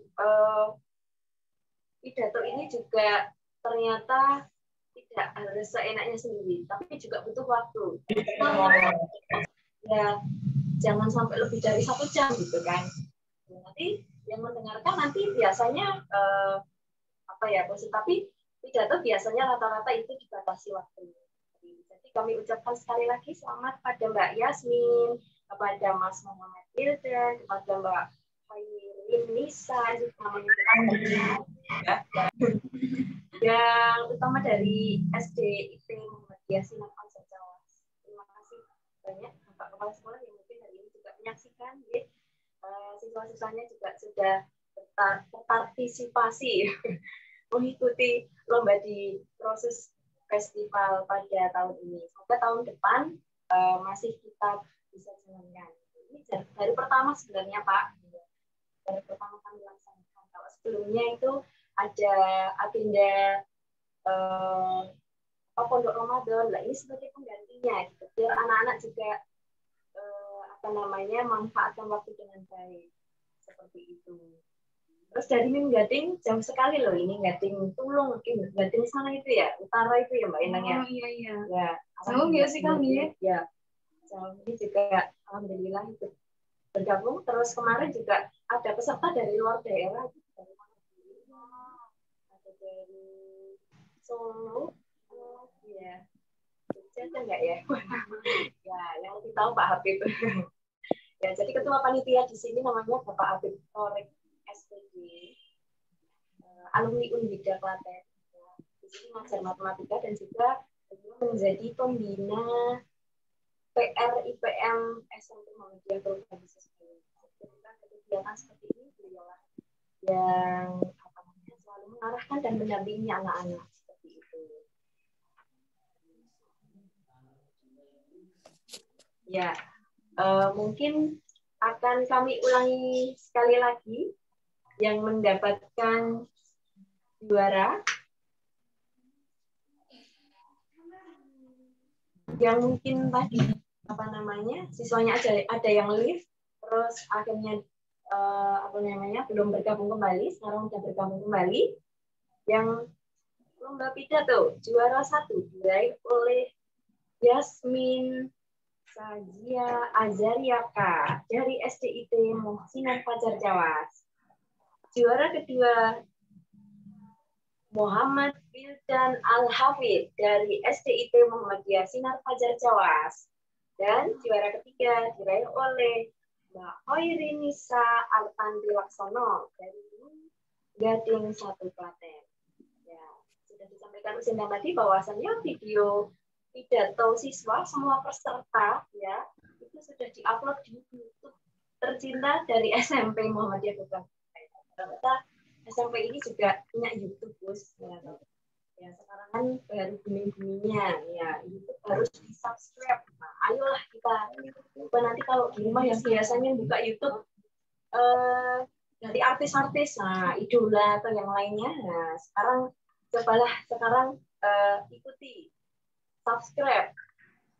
Speaker 1: pidato ini juga ternyata tidak harus seenaknya sendiri, tapi juga butuh waktu. Ya, jangan sampai lebih dari 1 jam gitu kan. Nanti yang mendengarkan nanti biasanya tapi pidato biasanya rata-rata itu dibatasi waktunya. Jadi kami ucapkan sekali lagi selamat pada Mbak Yasmin, kepada Mas Muhammad Wildan, kepada Mbak Khairul Nisa, yang utama dari SDIP Muhammadiyah Sinar Fajar Jawas. Terima kasih banyak Bapak Kepala Sekolah yang mungkin hari ini juga menyaksikan. Siswa-siswanya juga sudah berpartisipasi mengikuti lomba di proses festival pada tahun ini. Semoga tahun depan masih kita bisa jalankan. Ini dari pertama sebenarnya Pak. Dari pertama kami laksanakan. Kalau sebelumnya itu ada agenda pondok Ramadan. Lah ini sebagai penggantinya. Gitu. Biar anak-anak juga manfaatkan waktu dengan baik. Seperti itu. Terus dari Gading jam sekali loh ini Gading Tulung, Gading sana itu ya, utara itu ya Mbak Inang ya.
Speaker 2: Oh iya.
Speaker 1: Ya,
Speaker 2: jauh ya sih kami ya.
Speaker 1: Ya, jauh ini juga alhamdulillah itu bergabung. Terus kemarin juga ada peserta dari luar daerah, dari ada dari Solo, ya, Jogja enggak ya? Ya, yang lebih tahu Pak Habib. Ya, jadi ketua panitia di sini namanya Bapak Habib Torek SPG, alumni Unbida Klaten. Di sini mengajar matematika dan juga menjadi pembina PR IPM SMP Muhammadiyah Program Bisnis. Kegiatan seperti ini beliaulah yang selalu mengarahkan dan mendampingi anak-anak seperti itu. Ya, mungkin akan kami ulangi sekali lagi. Yang mendapatkan juara, yang mungkin tadi siswanya ada yang leave, terus akhirnya belum bergabung kembali, sekarang sudah bergabung kembali. Yang lomba pidato juara 1 diraih oleh Yasmin Sajia Azariaka dari SDIT Sinar Fajar Jawas. Juara kedua Muhammad Wildan Al-Hafid dari SDIT Muhammadiyah Sinar Fajar Jawas. Dan juara ketiga diraih oleh Mbak Khairul Nisa Artandi Laksono dari Gading 1 Klaten. Ya, sudah disampaikan Usindang tadi bahwasannya video pidato siswa semua peserta ya itu sudah diupload di YouTube tercinta dari SMP Muhammadiyah Program. Ternyata SMP ini juga punya YouTube, Bos. Ya, sekarang kan baru booming-boomingnya, ya YouTube harus di-subscribe. Nah, ayolah kita. Nanti kalau di rumah yang biasanya buka YouTube dari artis-artis, nah idola atau yang lainnya. Nah, sekarang ikuti, subscribe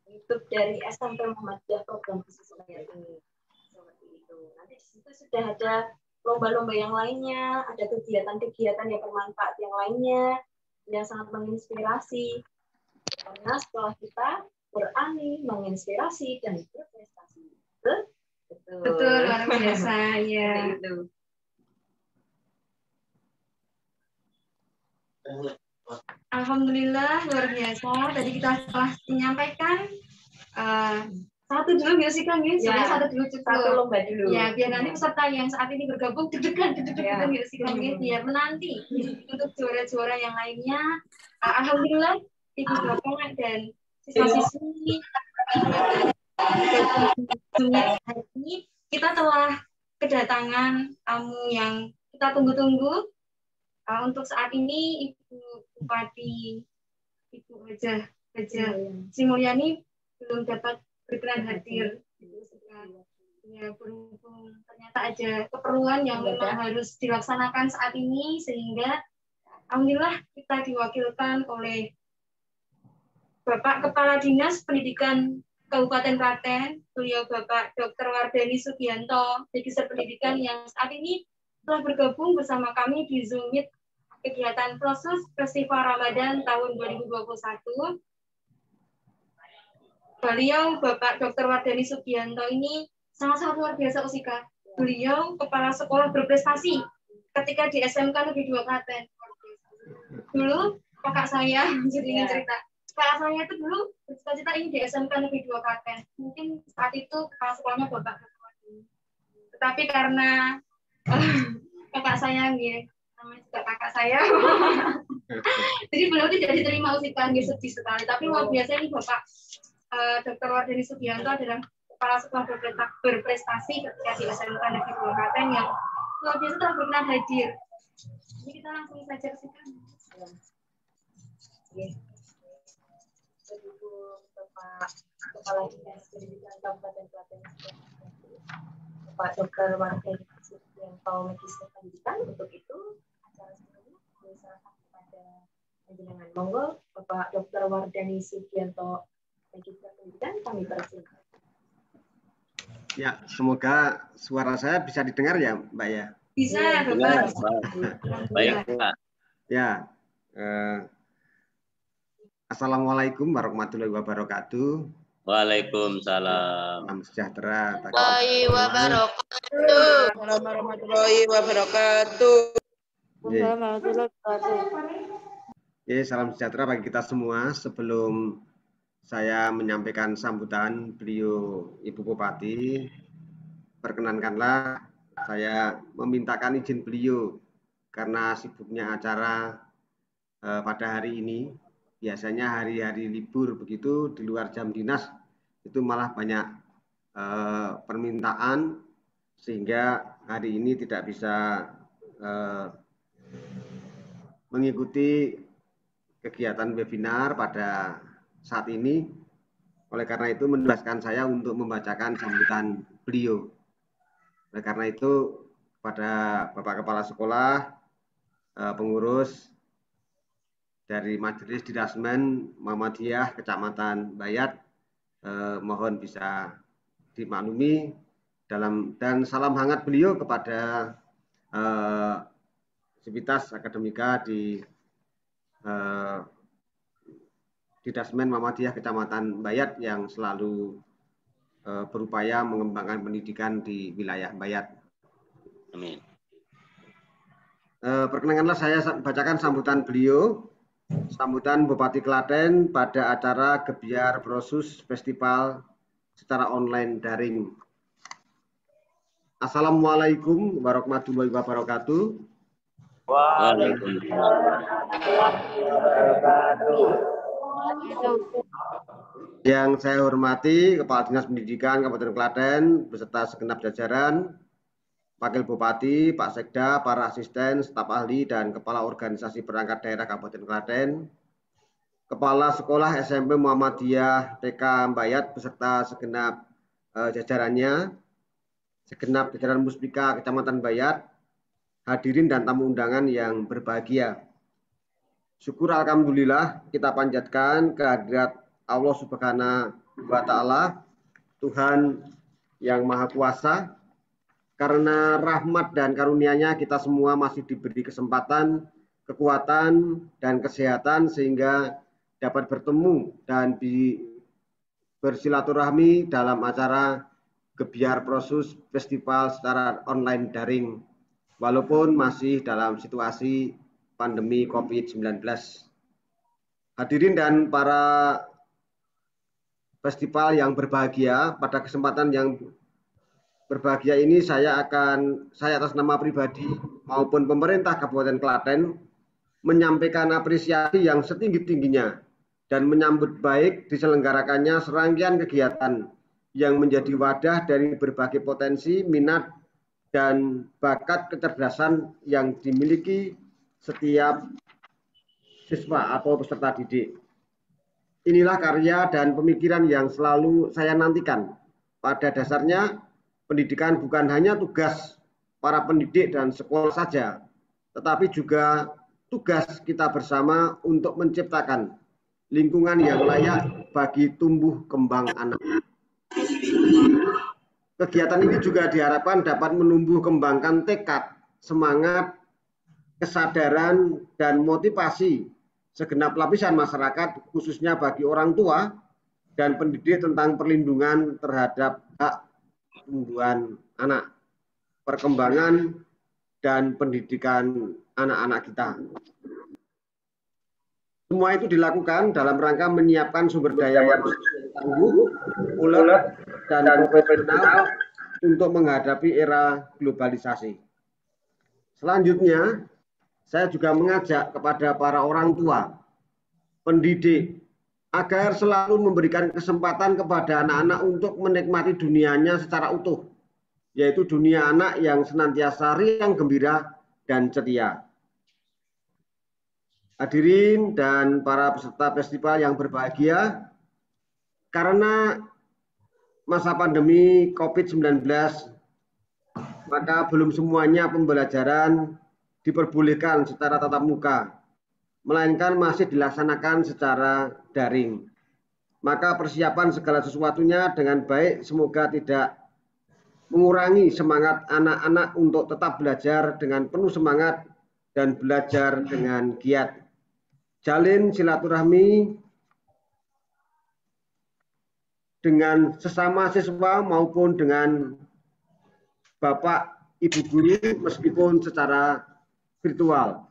Speaker 1: YouTube dari SMP Muhammadiyah Program Bisnis ini. Seperti itu. Nanti di situ sudah ada lomba-lomba yang lainnya, ada kegiatan-kegiatan yang bermanfaat yang lainnya, yang sangat menginspirasi. Karena setelah kita berani, menginspirasi, dan berprestasi.
Speaker 2: Betul, luar biasa. Ya.
Speaker 1: Itu.
Speaker 2: Alhamdulillah, luar biasa. Tadi kita telah menyampaikan satu dulu ya sih Kang, ya. Satu dulu cukup.
Speaker 1: Satu lomba dulu.
Speaker 2: Ya, biar nanti peserta yang saat ini bergabung deg-degan ya sih Kang, biar menanti untuk juara-juara yang lainnya. Alhamdulillah, Ibu Bapak dan siswa-siswi hari ini kita telah kedatangan tamu yang kita tunggu-tunggu. Untuk saat ini Ibu Bupati, Ibu Hajah Sri Mulyani belum dapat berkenan hadir. Ya, berhubung ternyata ada keperluan yang memang harus dilaksanakan saat ini, sehingga alhamdulillah kita diwakilkan oleh Bapak Kepala Dinas Pendidikan Kabupaten Klaten, beliau Bapak Dr. Wardani Sugianto, Magister Pendidikan yang saat ini telah bergabung bersama kami di Zoom Meet kegiatan proses Festival Ramadan tahun 2021. Beliau Bapak Dr. Wardani Sugianto ini sangat-sangat luar biasa Usika. Beliau kepala sekolah berprestasi ketika di SMK Negeri 2 Klaten. Dulu kakak saya jadi cerita. Kakak saya itu dulu bercita-cita ini di SMK Negeri 2 Klaten. Mungkin saat itu kepala sekolahnya Bapak. Tetapi karena kakak saya namanya juga kakak saya. Jadi beliau tidak diterima usikan, sedih sekali. Tapi luar biasa ini Bapak Dr. Wardani Sugianto adalah kepala sekolah berprestasi ketika di SMK Negeri 2 Klaten yang luar biasa telah berkenan hadir. Jadi kita langsung saja usikan.
Speaker 1: Ibu Bapak Kepala Dinas Pendidikan Kabupaten Klaten, Bapak Dr. Wardani Sugianto, Magister Pendidikan. Untuk itu acara sebelumnya diserahkan kepada panjenengan. Monggo Bapak Dr. Wardani Sugianto, Magister Pendidikan, kami persilakan.
Speaker 7: Ya, semoga suara saya bisa didengar ya, Mbak ya.
Speaker 2: Bisa, Bapak.
Speaker 5: Baik, Pak.
Speaker 7: Ya. Assalamualaikum warahmatullahi wabarakatuh.
Speaker 5: Waalaikumsalam.
Speaker 7: Salam sejahtera.
Speaker 8: Warahmatullahi wabarakatuh.
Speaker 7: Ya, salam sejahtera bagi kita semua. Sebelum saya menyampaikan sambutan beliau Ibu Bupati, perkenankanlah saya memintakan izin beliau karena sibuknya acara pada hari ini. Biasanya hari-hari libur begitu di luar jam dinas itu malah banyak permintaan sehingga hari ini tidak bisa mengikuti kegiatan webinar pada saat ini. Oleh karena itu menugaskan saya untuk membacakan sambutan beliau. Oleh karena itu pada Bapak Kepala Sekolah, pengurus dari Majelis Didasmen Muhammadiyah Kecamatan Bayat, mohon bisa dimaklumi dan salam hangat beliau kepada Sivitas Akademika di Didasmen Muhammadiyah Kecamatan Bayat yang selalu berupaya mengembangkan pendidikan di wilayah Bayat.
Speaker 5: Amin.
Speaker 7: Perkenankanlah saya bacakan sambutan beliau. Sambutan Bupati Klaten pada acara Gebyar Brosus Festival secara online daring. Assalamualaikum warahmatullahi wabarakatuh.
Speaker 5: Waalaikumsalam.
Speaker 7: Yang saya hormati Kepala Dinas Pendidikan Kabupaten Klaten beserta segenap jajaran, Wakil Bupati, Pak Sekda, para asisten, staf ahli, dan Kepala Organisasi Perangkat Daerah Kabupaten Klaten, Kepala Sekolah SMP Muhammadiyah TK Bayat beserta segenap jajarannya, segenap jajaran Muspika Kecamatan Bayat, hadirin dan tamu undangan yang berbahagia. Syukur alhamdulillah kita panjatkan kehadirat Allah Subhanahu wa Ta'ala, Tuhan yang Maha Kuasa. Karena rahmat dan karunia-Nya kita semua masih diberi kesempatan, kekuatan, dan kesehatan sehingga dapat bertemu dan bersilaturahmi dalam acara Gebyar Brosus Festival secara online daring, walaupun masih dalam situasi pandemi COVID-19. Hadirin dan para festival yang berbahagia, pada kesempatan yang berbahagia ini saya atas nama pribadi maupun pemerintah Kabupaten Klaten menyampaikan apresiasi yang setinggi-tingginya dan menyambut baik diselenggarakannya serangkaian kegiatan yang menjadi wadah dari berbagai potensi, minat, dan bakat kecerdasan yang dimiliki setiap siswa atau peserta didik. Inilah karya dan pemikiran yang selalu saya nantikan. Pada dasarnya, pendidikan bukan hanya tugas para pendidik dan sekolah saja, tetapi juga tugas kita bersama untuk menciptakan lingkungan yang layak bagi tumbuh kembang anak. Kegiatan ini juga diharapkan dapat menumbuh kembangkan tekad, semangat, kesadaran, dan motivasi segenap lapisan masyarakat, khususnya bagi orang tua dan pendidik tentang perlindungan terhadap hak pertumbuhan anak, perkembangan, dan pendidikan anak-anak kita. Semua itu dilakukan dalam rangka menyiapkan sumber daya manusia yang tangguh, ulet, dan profesional untuk menghadapi era globalisasi. Selanjutnya, saya juga mengajak kepada para orang tua, pendidik, agar selalu memberikan kesempatan kepada anak-anak untuk menikmati dunianya secara utuh, yaitu dunia anak yang senantiasa riang, gembira, dan ceria. Hadirin dan para peserta festival yang berbahagia, karena masa pandemi COVID-19, maka belum semuanya pembelajaran diperbolehkan secara tatap muka, melainkan masih dilaksanakan secara daring. Maka persiapan segala sesuatunya dengan baik, semoga tidak mengurangi semangat anak-anak untuk tetap belajar dengan penuh semangat dan belajar dengan giat. Jalin silaturahmi dengan sesama siswa maupun dengan Bapak Ibu guru meskipun secara virtual.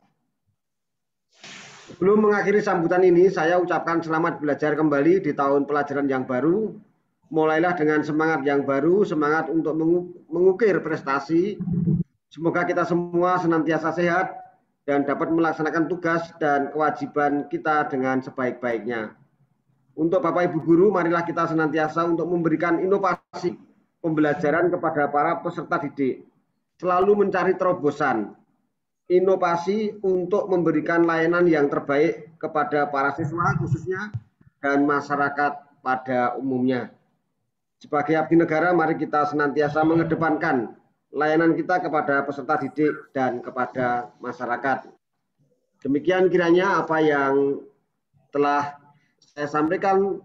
Speaker 7: Sebelum mengakhiri sambutan ini, saya ucapkan selamat belajar kembali di tahun pelajaran yang baru. Mulailah dengan semangat yang baru, semangat untuk mengukir prestasi. Semoga kita semua senantiasa sehat dan dapat melaksanakan tugas dan kewajiban kita dengan sebaik-baiknya. Untuk Bapak Ibu guru, marilah kita senantiasa untuk memberikan inovasi pembelajaran kepada para peserta didik. Selalu mencari terobosan, inovasi untuk memberikan layanan yang terbaik kepada para siswa khususnya dan masyarakat pada umumnya. Sebagai abdi negara, mari kita senantiasa mengedepankan layanan kita kepada peserta didik dan kepada masyarakat. Demikian kiranya apa yang telah saya sampaikan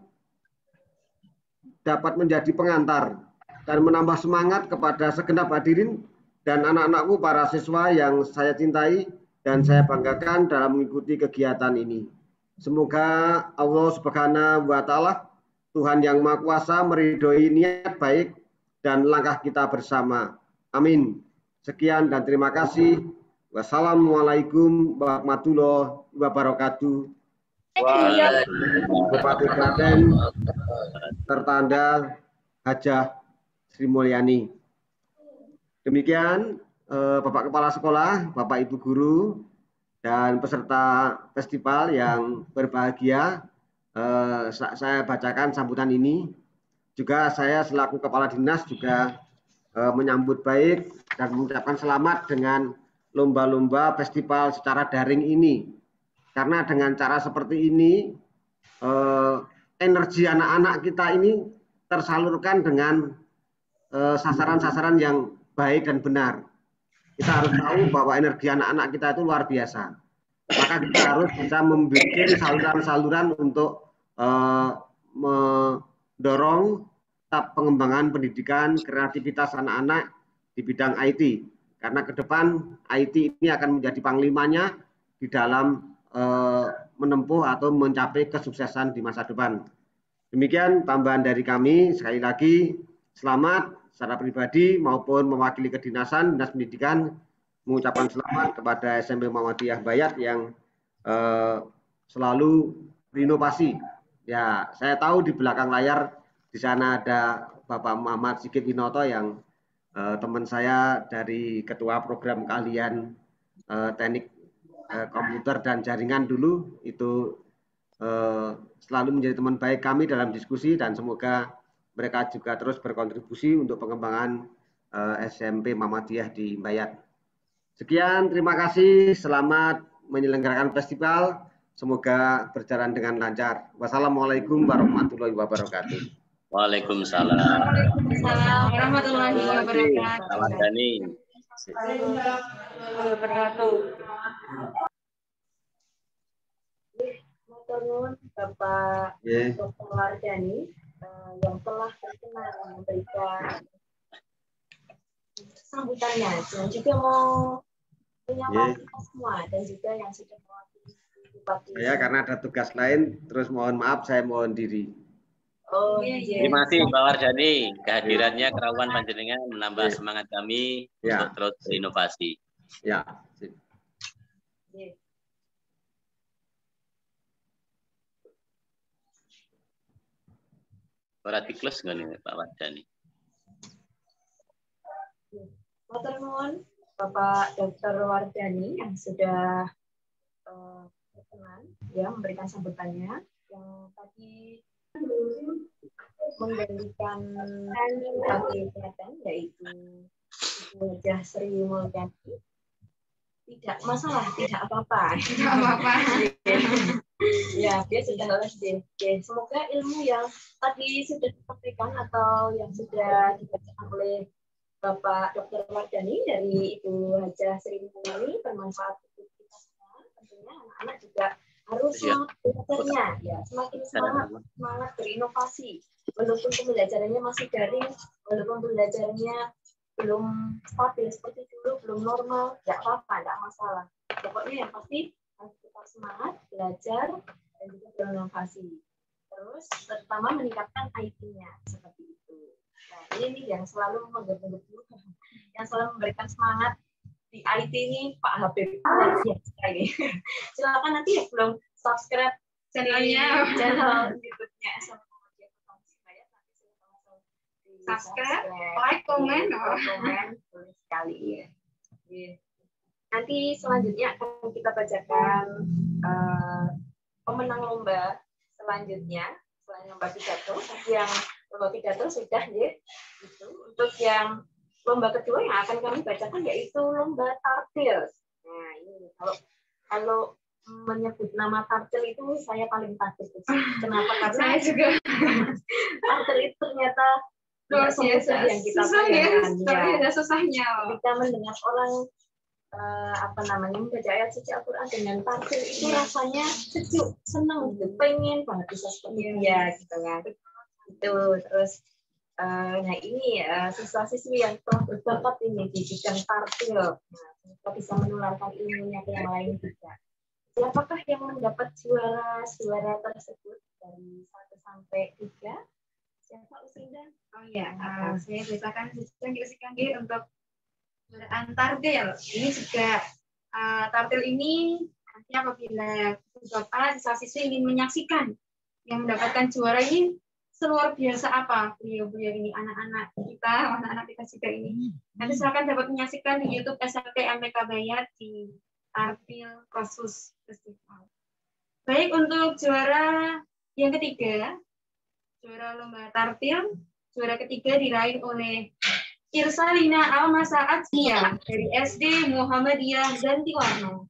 Speaker 7: dapat menjadi pengantar dan menambah semangat kepada segenap hadirin dan anak-anakku para siswa yang saya cintai dan saya banggakan dalam mengikuti kegiatan ini. Semoga Allah Subhanahu wa Ta'ala, Tuhan yang Maha Kuasa, meridhoi niat baik dan langkah kita bersama. Amin. Sekian dan terima kasih. Wassalamualaikum warahmatullahi wabarakatuh. Bupati Klaten tertanda Hajah Sri Mulyani. Demikian Bapak Kepala Sekolah, Bapak Ibu Guru, dan peserta festival yang berbahagia, saya bacakan sambutan ini. Juga saya selaku Kepala Dinas juga menyambut baik dan mengucapkan selamat dengan lomba-lomba festival secara daring ini. Karena dengan cara seperti ini, energi anak-anak kita ini tersalurkan dengan sasaran-sasaran yang baik dan benar. Kita harus tahu bahwa energi anak-anak kita itu luar biasa. Maka kita harus bisa membuat saluran-saluran untuk mendorong pengembangan pendidikan, kreativitas anak-anak di bidang IT. Karena ke depan IT ini akan menjadi panglimanya di dalam menempuh atau mencapai kesuksesan di masa depan. Demikian tambahan dari kami. Sekali lagi selamat secara pribadi maupun mewakili kedinasan Dinas Pendidikan mengucapkan selamat kepada SMP Muhammadiyah Bayat yang selalu berinovasi. Ya, saya tahu di belakang layar di sana ada Bapak Muhammad Sigit Winoto yang teman saya dari Ketua Program Keahlian Teknik Komputer dan Jaringan dulu, itu selalu menjadi teman baik kami dalam diskusi dan semoga mereka juga terus berkontribusi untuk pengembangan SMP Muhammadiyah di Bayat. Sekian, terima kasih. Selamat menyelenggarakan festival. Semoga berjalan dengan lancar. Wassalamualaikum warahmatullahi wabarakatuh.
Speaker 5: Waalaikumsalam.
Speaker 2: Waalaikumsalam warahmatullahi wabarakatuh.
Speaker 5: Selamat Dani.
Speaker 1: Motor Matur nuwun Bapak Dr. Wardani yang telah berkenan memberikan sambutannya dan juga mau menyapa kita semua dan juga yang sudah mewakili Bupati.
Speaker 7: Saya karena ada tugas lain, terus mohon maaf saya mohon diri.
Speaker 1: Oh iya.
Speaker 5: Terima kasih Pak Wardani, kehadirannya kerawan panjenengan menambah semangat kami untuk terus berinovasi.
Speaker 7: Ya.
Speaker 5: Ora dikles nggak nih Pak Wardani?
Speaker 1: Matur nuwun Bapak Dr. Wardani yang sudah berkenan ya memberikan sambutannya yang tadi menggantikan Bupati Klaten yaitu Ibu Hajah Sri Mulyani. Tidak masalah, tidak apa-apa.
Speaker 2: Tidak apa-apa.
Speaker 1: Ya, dia sudah lulus DSD. Semoga ilmu yang tadi sudah disampaikan atau yang sudah dibacakan oleh Bapak Dr. Wardani dari Ibu Hajah Sri Mulyani bermanfaat untuk kita semua. Tentunya anak-anak juga harus semangat belajarnya, ya semakin semangat berinovasi. Walaupun pembelajarannya masih daring, walaupun pembelajarannya belum stabil seperti dulu, belum normal, nggak apa-apa, nggak masalah. Pokoknya yang pasti harus tetap semangat belajar dan juga berinovasi. Terus terutama meningkatkan IT-nya seperti itu. Nah, ini yang selalu menggebu-gebu, yang selalu memberikan semangat di IT ini Pak Habib luar biasa ini. Silakan nanti ya belum subscribe channelnya, channel YouTube-nya SMP Muhammadiyah Kota Surabaya, nanti silakan langsung
Speaker 2: subscribe, like, komen,
Speaker 1: boleh sekali ya. Nanti selanjutnya akan kita bacakan pemenang lomba selanjutnya selain lomba pidato. Tadi yang lomba pidato sudah ya. Itu untuk yang lomba kedua yang akan kami bacakan yaitu lomba tartil. Nah ini kalau menyebut nama tartil itu saya paling takut. Kenapa? Karena
Speaker 2: saya juga
Speaker 1: tartil itu ternyata
Speaker 2: luar biasa
Speaker 1: yang kita
Speaker 2: susah ya,
Speaker 1: ada
Speaker 2: susahnya.
Speaker 1: Kita mendengar orang membaca ayat suci Al-Quran dengan tartil itu rasanya sejuk, senang, gitu, pengen banget bisa seperti dia gitu kan. Itu terus nah ini siswa-siswi yang telah berbakat ini di bidang tartil, nah, kita bisa menularkan ilmunya ke yang lain juga. Siapakah yang mendapat juara tersebut dari 1 sampai 3? Siapa Usinda?
Speaker 2: Oh iya, saya bacakan untuk juaraan tartil. Ini juga tartil ini nanti apabila Bapak siswa-siswi ingin menyaksikan yang mendapatkan juara ini seluar biasa apa beliau-beliau ini, anak-anak kita juga ini. Nanti silakan dapat menyaksikan di YouTube SMP MPK Bayat di tartil khusus festival. Baik, untuk juara yang ketiga, juara lomba tartil, juara ketiga diraih oleh Irsalina Almasa Atsya dari SD Muhammadiyah Gantiwarno.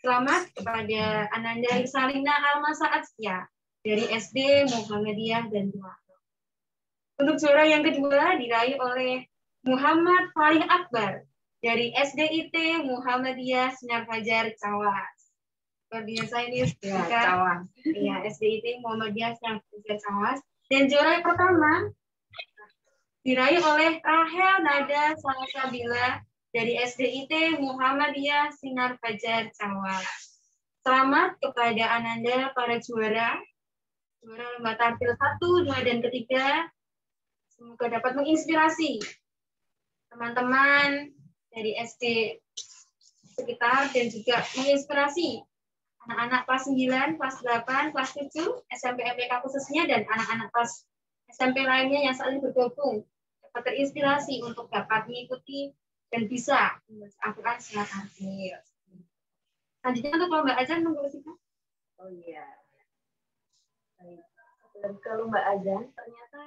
Speaker 2: Selamat kepada Ananda Irsalina Almasa Atsya dari SD Muhammadiyah Gantiwarno. Untuk juara yang kedua diraih oleh Muhammad Falih Akbar dari SDIT Muhammadiyah Sinar Fajar Cawas. Luar biasa ini Cawas. Iya, SDIT Muhammadiyah Sinar Fajar Cawas. Dan juara yang pertama diraih oleh Rahel Nada Salsabila dari SDIT Muhammadiyah Sinar Fajar Cawas. Selamat kepada Ananda para juara lomba tartil 1, 2, dan 3. Semoga dapat menginspirasi teman-teman dari SD sekitar dan juga menginspirasi anak-anak kelas 9, kelas 8, kelas 7, SMP MPK khususnya, dan anak-anak kelas SMP lainnya yang saat ini bergabung dapat terinspirasi untuk dapat mengikuti dan bisa membaca Al-Quran secara tartil. Selanjutnya untuk lomba azan,
Speaker 1: oh iya. Sebelum ke lomba azan, ternyata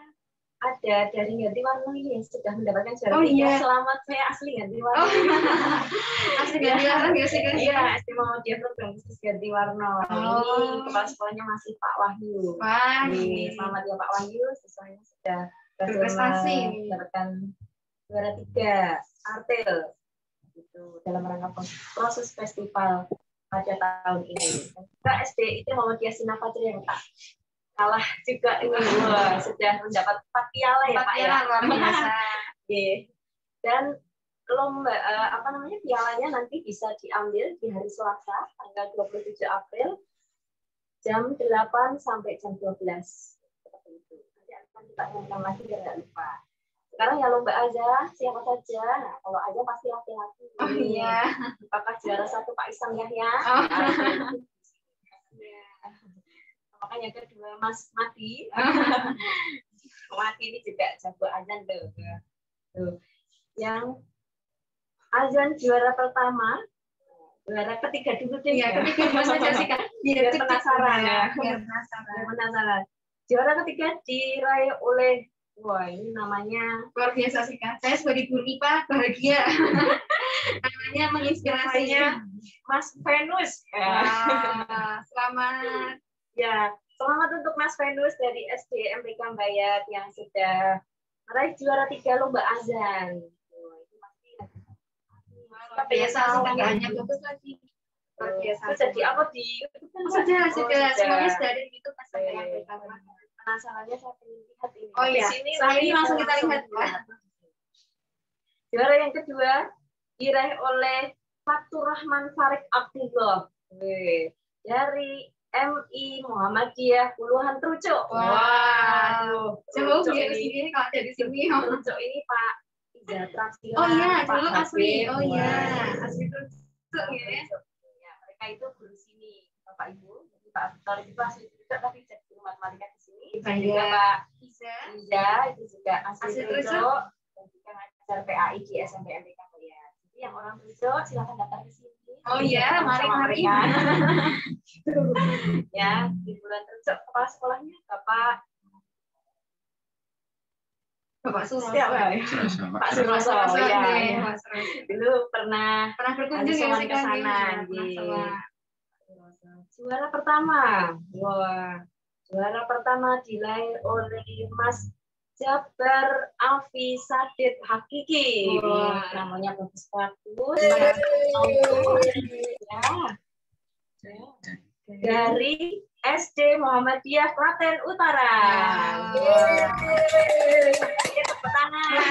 Speaker 1: ada dari Gantiwarno yang sudah mendapatkan juara.
Speaker 2: Oh iya.
Speaker 1: Selamat, saya asli Gantiwarno.
Speaker 2: Asli Gantiwarno ya sih kan?
Speaker 1: Iya, asli Muhammadiyah Program Khusus Gantiwarno. Ini kepala sekolahnya masih Pak Wahyu. Selamat ya Pak Wahyu, siswanya sudah berprestasi mendapatkan juara 3 tartil. Itu dalam rangka proses festival pada tahun ini. Juga SD itu Muhammadiyah Sinar Fajri yang tak kalah juga ini. Wah, sudah mendapat 4 piala ya Pak ya.
Speaker 2: Luar biasa.
Speaker 1: Dan lomba pialanya nanti bisa diambil di hari Selasa tanggal 27 April jam 8 sampai jam 12. Seperti itu. Nanti akan kita umumkan lagi biar nggak lupa. Sekarang ya lomba aja, siapa saja. Nah, kalau aja pasti laki-laki.
Speaker 2: Oh iya.
Speaker 1: Apakah juara 1 Pak Isam Yahya? Makanya kedua Mas Mati. Mati ini juga jago azan tuh. Yang azan juara pertama, juara ketiga dulu deh.
Speaker 2: Iya, ketiga dulu saja sih kan.
Speaker 1: Biar penasaran ya. Biar penasaran. Juara ketiga diraih oleh, wah ini namanya
Speaker 2: luar biasa sih kan. Saya sebagai guru IPA bahagia. Namanya menginspirasinya
Speaker 1: Mas Venus.
Speaker 2: Selamat.
Speaker 1: Ya, selamat untuk Mas Venus dari SD MPK Bayat yang sudah meraih juara 3 lomba azan.
Speaker 2: Luar biasa sih kan, nggak hanya bagus lagi. Luar biasa.
Speaker 1: Jadi apa di YouTube kan
Speaker 2: sudah semuanya sudah ada di YouTube Mas MPK.
Speaker 1: Penasarannya saya ingin lihat ini.
Speaker 2: Oh iya, ini langsung kita lihat.
Speaker 1: Juara yang kedua diraih oleh Fatur Rahman Farid Abdullah dari MI Muhammadiyah Puluhan Trucuk.
Speaker 2: Wow. Jauh dia sini kalau dari sini.
Speaker 1: Trucuk ini Pak Iza Traksila.
Speaker 2: Oh iya,
Speaker 1: Pak
Speaker 2: dulu asli.
Speaker 1: Habib.
Speaker 2: Oh iya, asli Trucuk ya.
Speaker 1: Mereka itu guru sini, Bapak Ibu. Jadi Pak Abdullah itu asli Trucuk tapi jadi guru matematika di sini. Dan juga Pak Iza itu juga asli Trucuk dan juga ngajar PAI di SMP MPK Bayat. Jadi yang orang Trucuk silakan datang ke sini.
Speaker 2: Oh iya, mari.
Speaker 1: Ya, di bulan Trucuk kepala sekolahnya Bapak
Speaker 2: Suroso.
Speaker 1: Pak Suroso. Ya. Dulu pernah
Speaker 2: berkunjung ya
Speaker 1: ke sana. Juara pertama. Wah, juara pertama diraih oleh Mas Jabar Alfi Sadid Hakiki. Namanya bagus-bagus. Dari SD Muhammadiyah Klaten Utara. Tepuk tangan.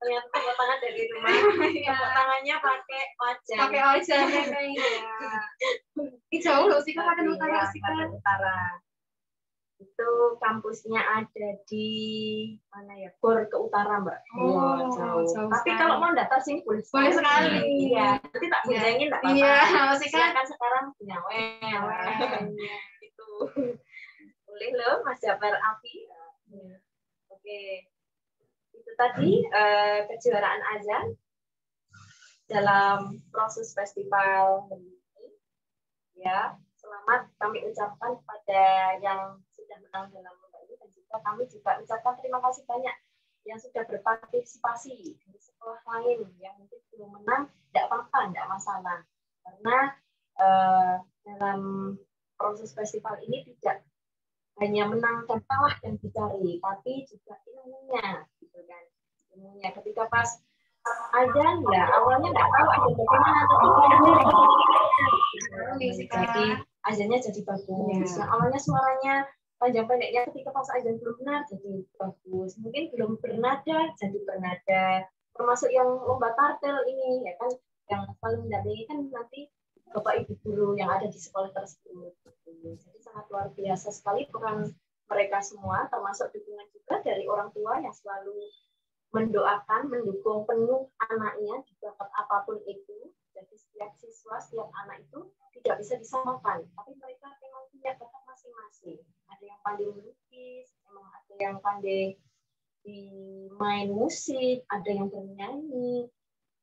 Speaker 1: Ternyata tepuk tangan dari rumah. Tepuk tangannya pakai wajan.
Speaker 2: Pakai wajan ya kayaknya. Ini jauh loh sih kan Klaten Utara sih kan.
Speaker 1: Itu kampusnya ada di mana ya? Gor ke utara, Mbak. Jauh. Tapi kalau mau daftar sini boleh
Speaker 2: sekali.
Speaker 1: Iya. Nanti tak kunjungin enggak apa-apa.
Speaker 2: Iya, silakan
Speaker 1: sekarang punya Itu. Boleh loh, Mas Jabar Afi. Oke. Itu tadi kejuaraan azan dalam proses festival ini. Ya, selamat kami ucapkan kepada yang sudah menang dalam lomba ini dan juga kami juga ucapkan terima kasih banyak yang sudah berpartisipasi dari sekolah lain yang mungkin belum menang, tidak apa-apa, tidak masalah karena dalam proses festival ini tidak hanya menang dan kalah yang dicari, tapi juga ilmunya, gitu kan? Ilmunya ketika pas azan ya awalnya nggak tahu azan bagaimana, jadi azannya jadi bagus. Yang awalnya suaranya panjang pendeknya ketika pas azan belum benar jadi bagus. Mungkin belum bernada jadi bernada. Termasuk yang lomba tartel ini ya kan, yang paling mendampingi kan nanti Bapak Ibu guru yang ada di sekolah tersebut. Jadi sangat luar biasa sekali peran mereka semua, termasuk dukungan juga dari orang tua yang selalu mendoakan, mendukung penuh anaknya di bakat apapun itu. Jadi setiap siswa, setiap anak itu tidak bisa disamakan, tapi mereka memang punya bakat masing-masing. Ada yang pandai melukis, memang ada yang pandai di main musik, ada yang bernyanyi,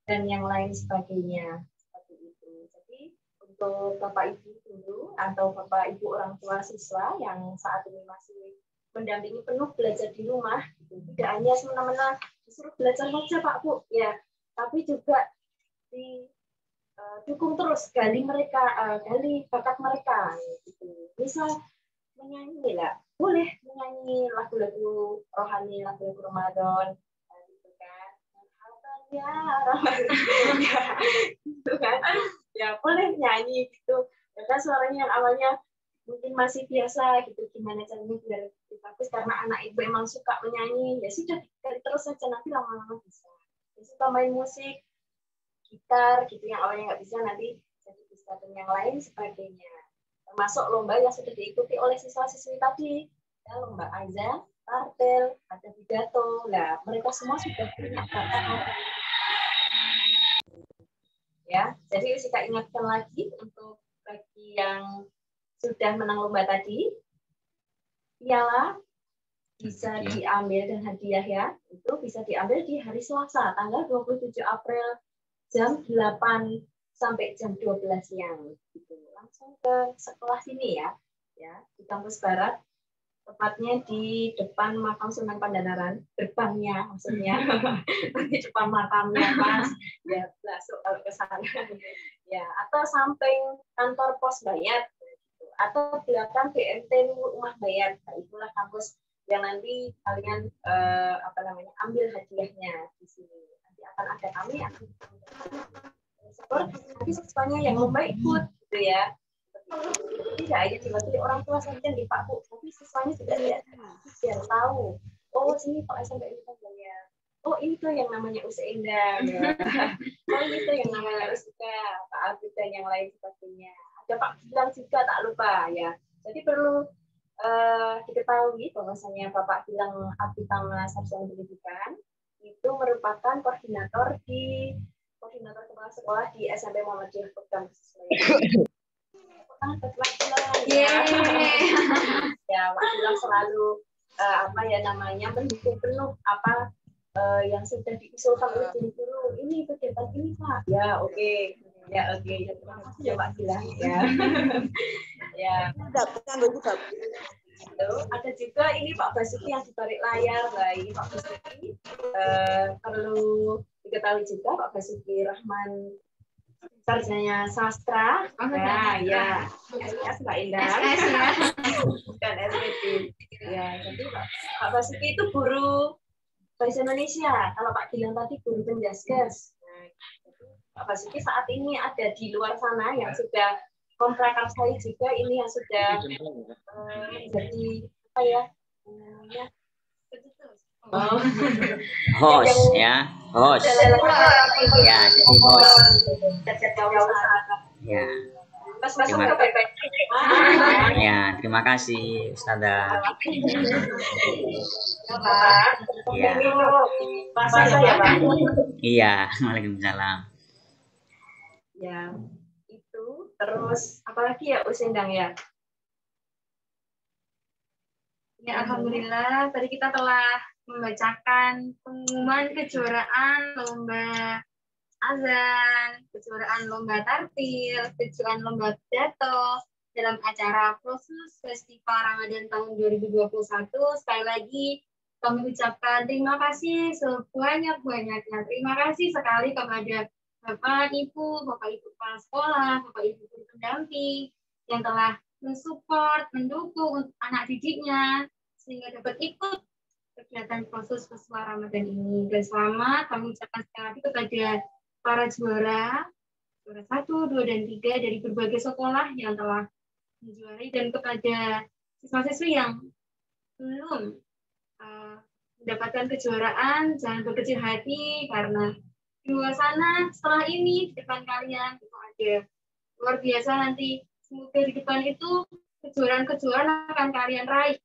Speaker 1: dan yang lain sebagainya. Seperti itu. Jadi untuk Bapak Ibu guru atau Bapak Ibu orang tua siswa yang saat ini masih mendampingi penuh belajar di rumah, gitu. Tidak hanya semena-mena disuruh belajar saja Pak Bu, ya, tapi juga dukung terus, gali bakat mereka, gitu. Misal menyanyi lah, boleh menyanyi lagu-lagu rohani, lagu-lagu Ramadan, gitu kan. Ya, gitu kan. Ya boleh nyanyi gitu. Karena suaranya yang awalnya mungkin masih biasa gitu, gimana caranya biar lebih bagus, karena anak ibu emang suka menyanyi, ya sudah dikali terus saja, nanti lama-lama bisa. Ya, suka main musik, gitar gitu, yang awalnya nggak bisa nanti jadi bisa, dan yang lain sebagainya. Termasuk lomba yang sudah diikuti oleh siswa-siswi tadi, ya, lomba azan, tartel, ada pidato. Nah, mereka semua sudah punya bakat. Ya, jadi kita ingatkan lagi untuk bagi yang sudah menang lomba tadi, piala bisa diambil dan hadiah ya, itu bisa diambil di hari Selasa, tanggal 27 April jam 8 sampai jam 12 siang. Gitu. Langsung ke sekolah sini ya, di kampus Barat, tepatnya di depan makam Sunan Pandanaran, gerbangnya maksudnya, di depan makamnya Mas, ya masuk kalau ke sana, ya, atau samping kantor pos Bayat, atau belakang BMT Rumah Bayat. Nah, itulah kampus yang nanti kalian ambil hadiahnya di sini. Nanti akan ada kami nanti siswanya yang lomba ikut gitu ya. Tidak hanya diwakili orang tua saja di Pak Bu, tapi siswanya juga biar tahu. Oh, sini Pak SMP ini kan ya. Oh, ini tuh yang namanya Usenda. Ya. Oh, ini tuh yang namanya Usika, Pak Abid dan yang lain sebagainya. Ada Pak Gilang juga, tak lupa ya. Jadi perlu diketahui bahwasanya Bapak Gilang Abitama Sarjana Pendidikan itu merupakan koordinator kepala sekolah di SMP Muhammadiyah Program ya, Pak Gilang selalu mendukung penuh yang sudah diusulkan oleh guru. Ini kegiatan ini Pak. Ya, oke. Ya, oke. Ya, terima kasih ya Pak Gilang ya. Ya. Ada juga ini Pak Basuki yang dibalik layar. Nah, ini Pak Basuki perlu diketahui juga Pak Basuki Rahman, sarjana sastra. Nah, ya. SS Mbak Indah. SS ya. Bukan SPT. Ya, jadi Pak Basuki itu guru bahasa Indonesia. Kalau Pak Gilang tadi guru penjaskes. Nah, Pak Basuki saat ini ada di luar sana yang sudah komprakarsai juga, ini yang sudah menjadi
Speaker 3: host ya, host ya, jadi host ya. Ya, terima kasih Ustazah. Ya. Iya, waalaikumsalam.
Speaker 1: Ya, itu terus apalagi ya Usendang ya?
Speaker 2: Ya, alhamdulillah tadi kita telah membacakan pengumuman kejuaraan lomba azan, kejuaraan lomba tartil, kejuaraan lomba pidato dalam acara Proses Festival Ramadan tahun 2021. Sekali lagi kami ucapkan terima kasih sebanyak-banyaknya. Terima kasih sekali kepada Bapak Ibu kepala sekolah, Bapak Ibu guru pendamping yang telah mensupport, mendukung anak didiknya sehingga dapat ikut kegiatan Proses Festival Ramadan ini. Dan selamat kami ucapkan sekali lagi kepada para juara 1, 2, dan 3 dari berbagai sekolah yang telah menjuarai, dan kepada siswa-siswi yang belum mendapatkan kejuaraan, jangan berkecil hati karena di luar sana setelah ini di depan kalian itu ada luar biasa nanti. Semoga di depan itu kejuaraan-kejuaraan akan kalian raih.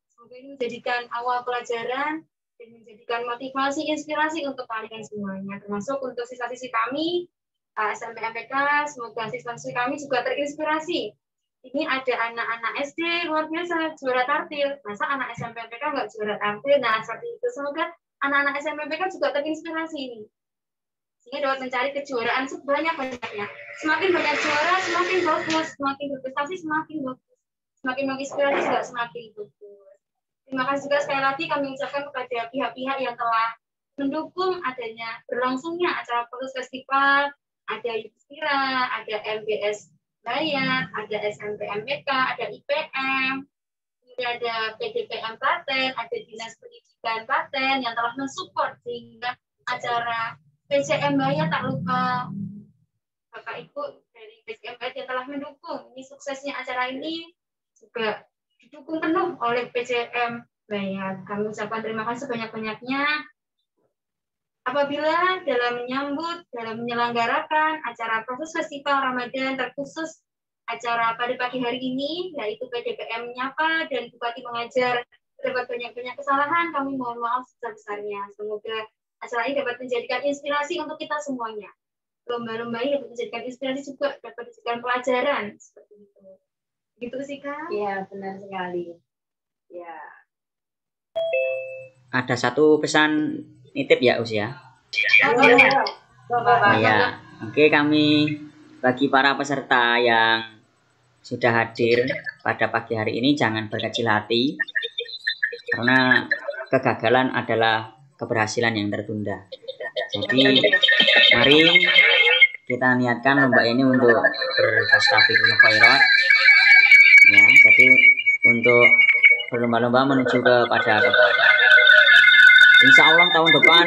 Speaker 2: Semoga ini menjadikan awal pelajaran dan menjadikan motivasi, inspirasi untuk kalian semuanya, termasuk untuk siswa-siswi kami SMP MPK. Semoga siswa-siswi kami juga terinspirasi. Ini ada anak-anak SD luar biasa juara tartil, masa anak SMP MPK nggak juara tartil? Nah, seperti itu. Semoga anak-anak SMP MPK juga terinspirasi ini, sehingga dapat mencari kejuaraan sebanyak-banyaknya. Semakin banyak juara, semakin bagus, semakin berprestasi, semakin bagus, semakin menginspirasi juga semakin bagus. Terima kasih juga sekali lagi kami ucapkan kepada pihak-pihak yang telah mendukung adanya berlangsungnya acara Proses Festival. Ada Yudhistira, ada MBS Bayat, ada SMP MPK, ada IPM, kemudian ada PDPM Klaten, ada Dinas Pendidikan Klaten yang telah mensupport sehingga acara PCM Bayat, tak lupa Bapak Ibu dari PCM demi suksesnya acara ini juga didukung penuh oleh PCM Bayat. Kami ucapkan terima kasih sebanyak-banyaknya apabila dalam menyambut, dalam menyelenggarakan acara proses festival Ramadan, terkhusus acara pada pagi hari ini, yaitu PDPM Menyapa dan Bupati Mengajar, terdapat banyak-banyak kesalahan, kami mohon maaf sebesar-besarnya. Semoga acara ini dapat menjadikan inspirasi untuk kita semuanya. Lomba-lomba ini dapat menjadikan inspirasi juga, dapat menjadikan pelajaran, seperti itu. Gitu sih, Kak?
Speaker 1: Iya, benar sekali. Ya.
Speaker 3: Ada satu pesan nitip ya, Us ya. Ya, oke, kami bagi para peserta yang sudah hadir pada pagi hari ini jangan berkecil hati karena kegagalan adalah keberhasilan yang tertunda. Jadi mari kita niatkan lomba ini untuk berfastabiqul khairat ya. Jadi untuk berlomba-lomba menuju kepada kebaikan. Insya Allah tahun depan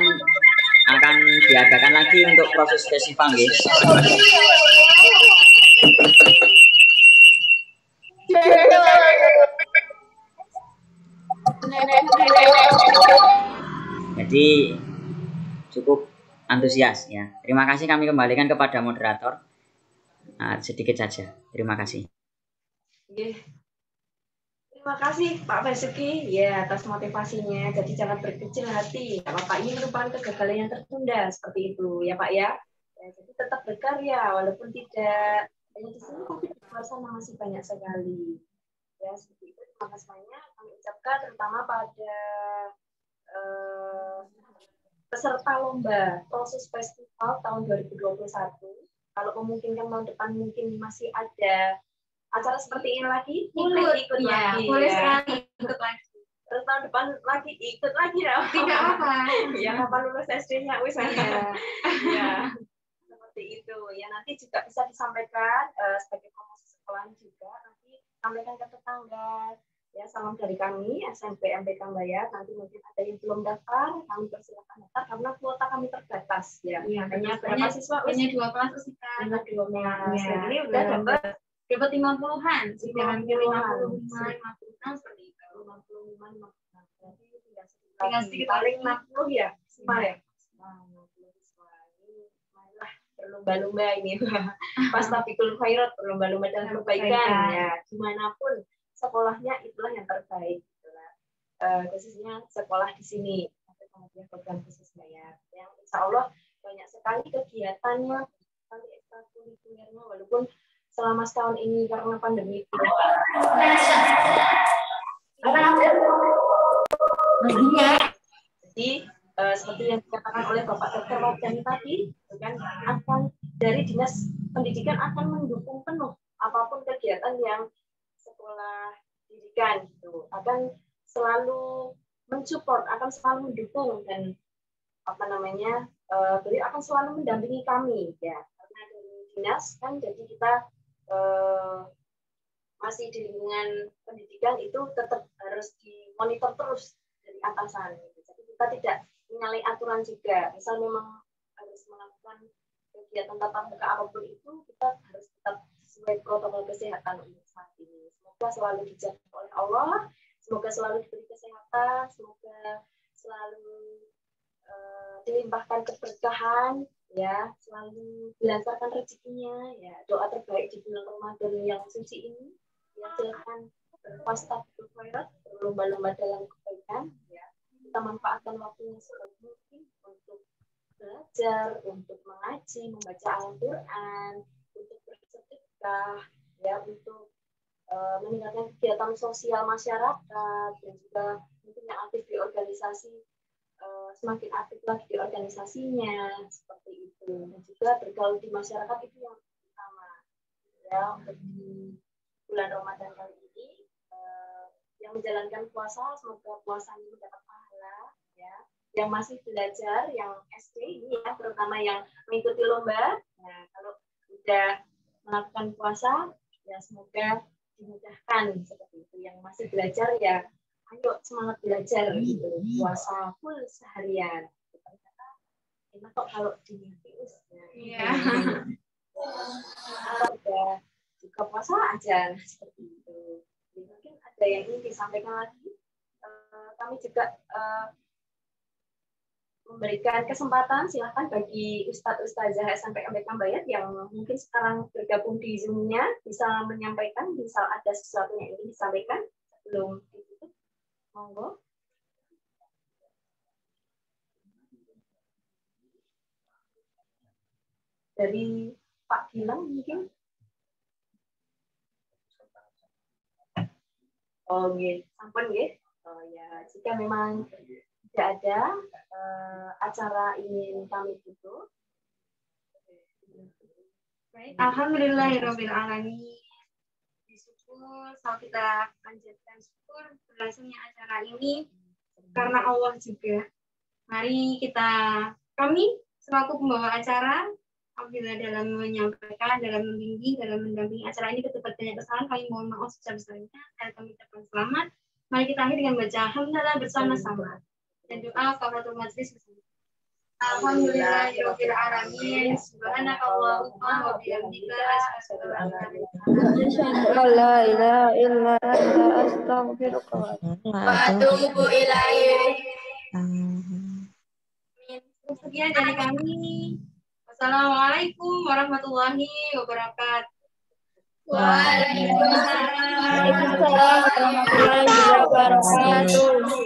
Speaker 3: akan diadakan lagi untuk proses festival, guys. Jadi cukup antusias ya. Terima kasih, kami kembalikan kepada moderator. Sedikit saja. Terima kasih.
Speaker 1: Terima kasih Pak Basuki ya atas motivasinya. Jadi jangan berkecil hati. Bapak ini merupakan kegagalan yang tertunda seperti itu ya Pak ya. Jadi tetap berkarya walaupun tidak hanya di sini tapi di luar sana masih banyak sekali. Ya seperti itu. Terima kasih banyak kami ucapkan terutama pada peserta lomba proses festival tahun 2021. Kalau memungkinkan tahun depan mungkin masih ada acara seperti ini lagi, ikut lagi.
Speaker 2: Boleh sekali ikut lagi.
Speaker 1: Terus tahun depan lagi ikut lagi ya.
Speaker 2: Tidak apa.
Speaker 1: Ya kapan lulus SD-nya wis ya. Ya. Seperti itu. Ya nanti juga bisa disampaikan sebagai promosi sekolah juga nanti sampaikan ke tetangga. Ya salam dari kami SMP MPK Bayat. Nanti mungkin ada yang belum daftar, kami persilakan daftar karena kuota kami terbatas ya. Hanya berapa siswa?
Speaker 2: Hanya 2 kelas Ustaz.
Speaker 1: Hanya 2 kelas.
Speaker 2: Ya,
Speaker 1: Ini udah dapat
Speaker 2: 50-an, sudah hampir 55 seperti itu.
Speaker 1: 55. Berarti tinggal sedikit paling 60 ya. Ya. Marilah berlomba-lomba ini. Fastabiqul khairat, berlomba-lomba dalam kebaikan ya. Dimanapun sekolahnya itulah yang terbaik. Khususnya sekolah di sini. Kemudian program khusus Bayat. Yang insya Allah banyak sekali kegiatannya, sekali ekstrakurikulernya walaupun selama setahun ini karena pandemi. Jadi seperti yang dikatakan oleh Bapak Dr. Wardani tadi, kan akan dari Dinas Pendidikan akan mendukung penuh apapun kegiatan yang sekolah didikan gitu, akan selalu mensupport, akan selalu mendukung dan beliau akan selalu mendampingi kami ya karena dari dinas kan jadi kita masih di lingkungan pendidikan itu tetap harus dimonitor terus dari atasan. Jadi kita tidak menyalahi aturan juga. Misal memang harus melakukan kegiatan tatap muka apapun itu, kita harus tetap sesuai protokol kesehatan untuk saat ini. Semoga selalu dijaga oleh Allah, semoga selalu diberi kesehatan, semoga selalu dilimpahkan keberkahan. Ya, selalu dilancarkan rezekinya. Ya, doa terbaik di bulan Ramadan yang suci ini. Ya, silakan berfastabiqul khairat, berlomba-lomba dalam kebaikan. Ya, kita manfaatkan waktunya sebaik mungkin untuk belajar, untuk mengaji, membaca Al-Quran, untuk bersedekah, ya, untuk meningkatkan kegiatan sosial masyarakat dan juga mungkin yang aktif di organisasi. Semakin aktif lagi di organisasinya seperti itu dan juga bergaul di masyarakat itu yang utama ya untuk di bulan Ramadan kali ini yang menjalankan puasa semoga puasanya mendapat pahala ya yang masih belajar yang SD ini ya terutama yang mengikuti lomba nah kalau sudah melakukan puasa ya semoga dimudahkan seperti itu yang masih belajar ya ayo semangat belajar gitu puasa full seharian ternyata enak kok kalau di virus ya. Udah juga puasa puasa aja, nah, seperti itu. Jadi mungkin ada yang ingin disampaikan lagi. Kami juga memberikan kesempatan silakan bagi Ustadz-Ustazah SMP MBK Bayat yang mungkin sekarang bergabung di Zoom-nya bisa menyampaikan, misal ada sesuatu yang ingin disampaikan sebelum ditutup. Monggo. Dari Pak Gilang mungkin. Oh, nggih, sampun nggih. Oh ya, jika memang tidak ada acara ingin kami tutup.
Speaker 2: Baik, alhamdulillahirabbil alamin. Syukur, saat kita panjatkan syukur berlangsungnya acara ini karena Allah juga. Mari kami selaku pembawa acara, apabila dalam menyampaikan, dalam membimbing, dalam mendampingi acara ini ketupat banyak kesalahan, kami mohon maaf sebesar-besarnya dan kami ucapkan selamat. Mari kita akhiri dengan baca hamdalah bersama-sama dan doa kafaratul majlis bersama. Alhamdulillahirabbil alamin. Subhanakallahumma wa bihamdika asyhadu an
Speaker 4: La ilaha illa anta astaghfiruka wa atubu ilaik.
Speaker 2: Sekian dari kami. Wassalamualaikum warahmatullahi wabarakatuh.
Speaker 4: Waalaikumsalam warahmatullahi wabarakatuh.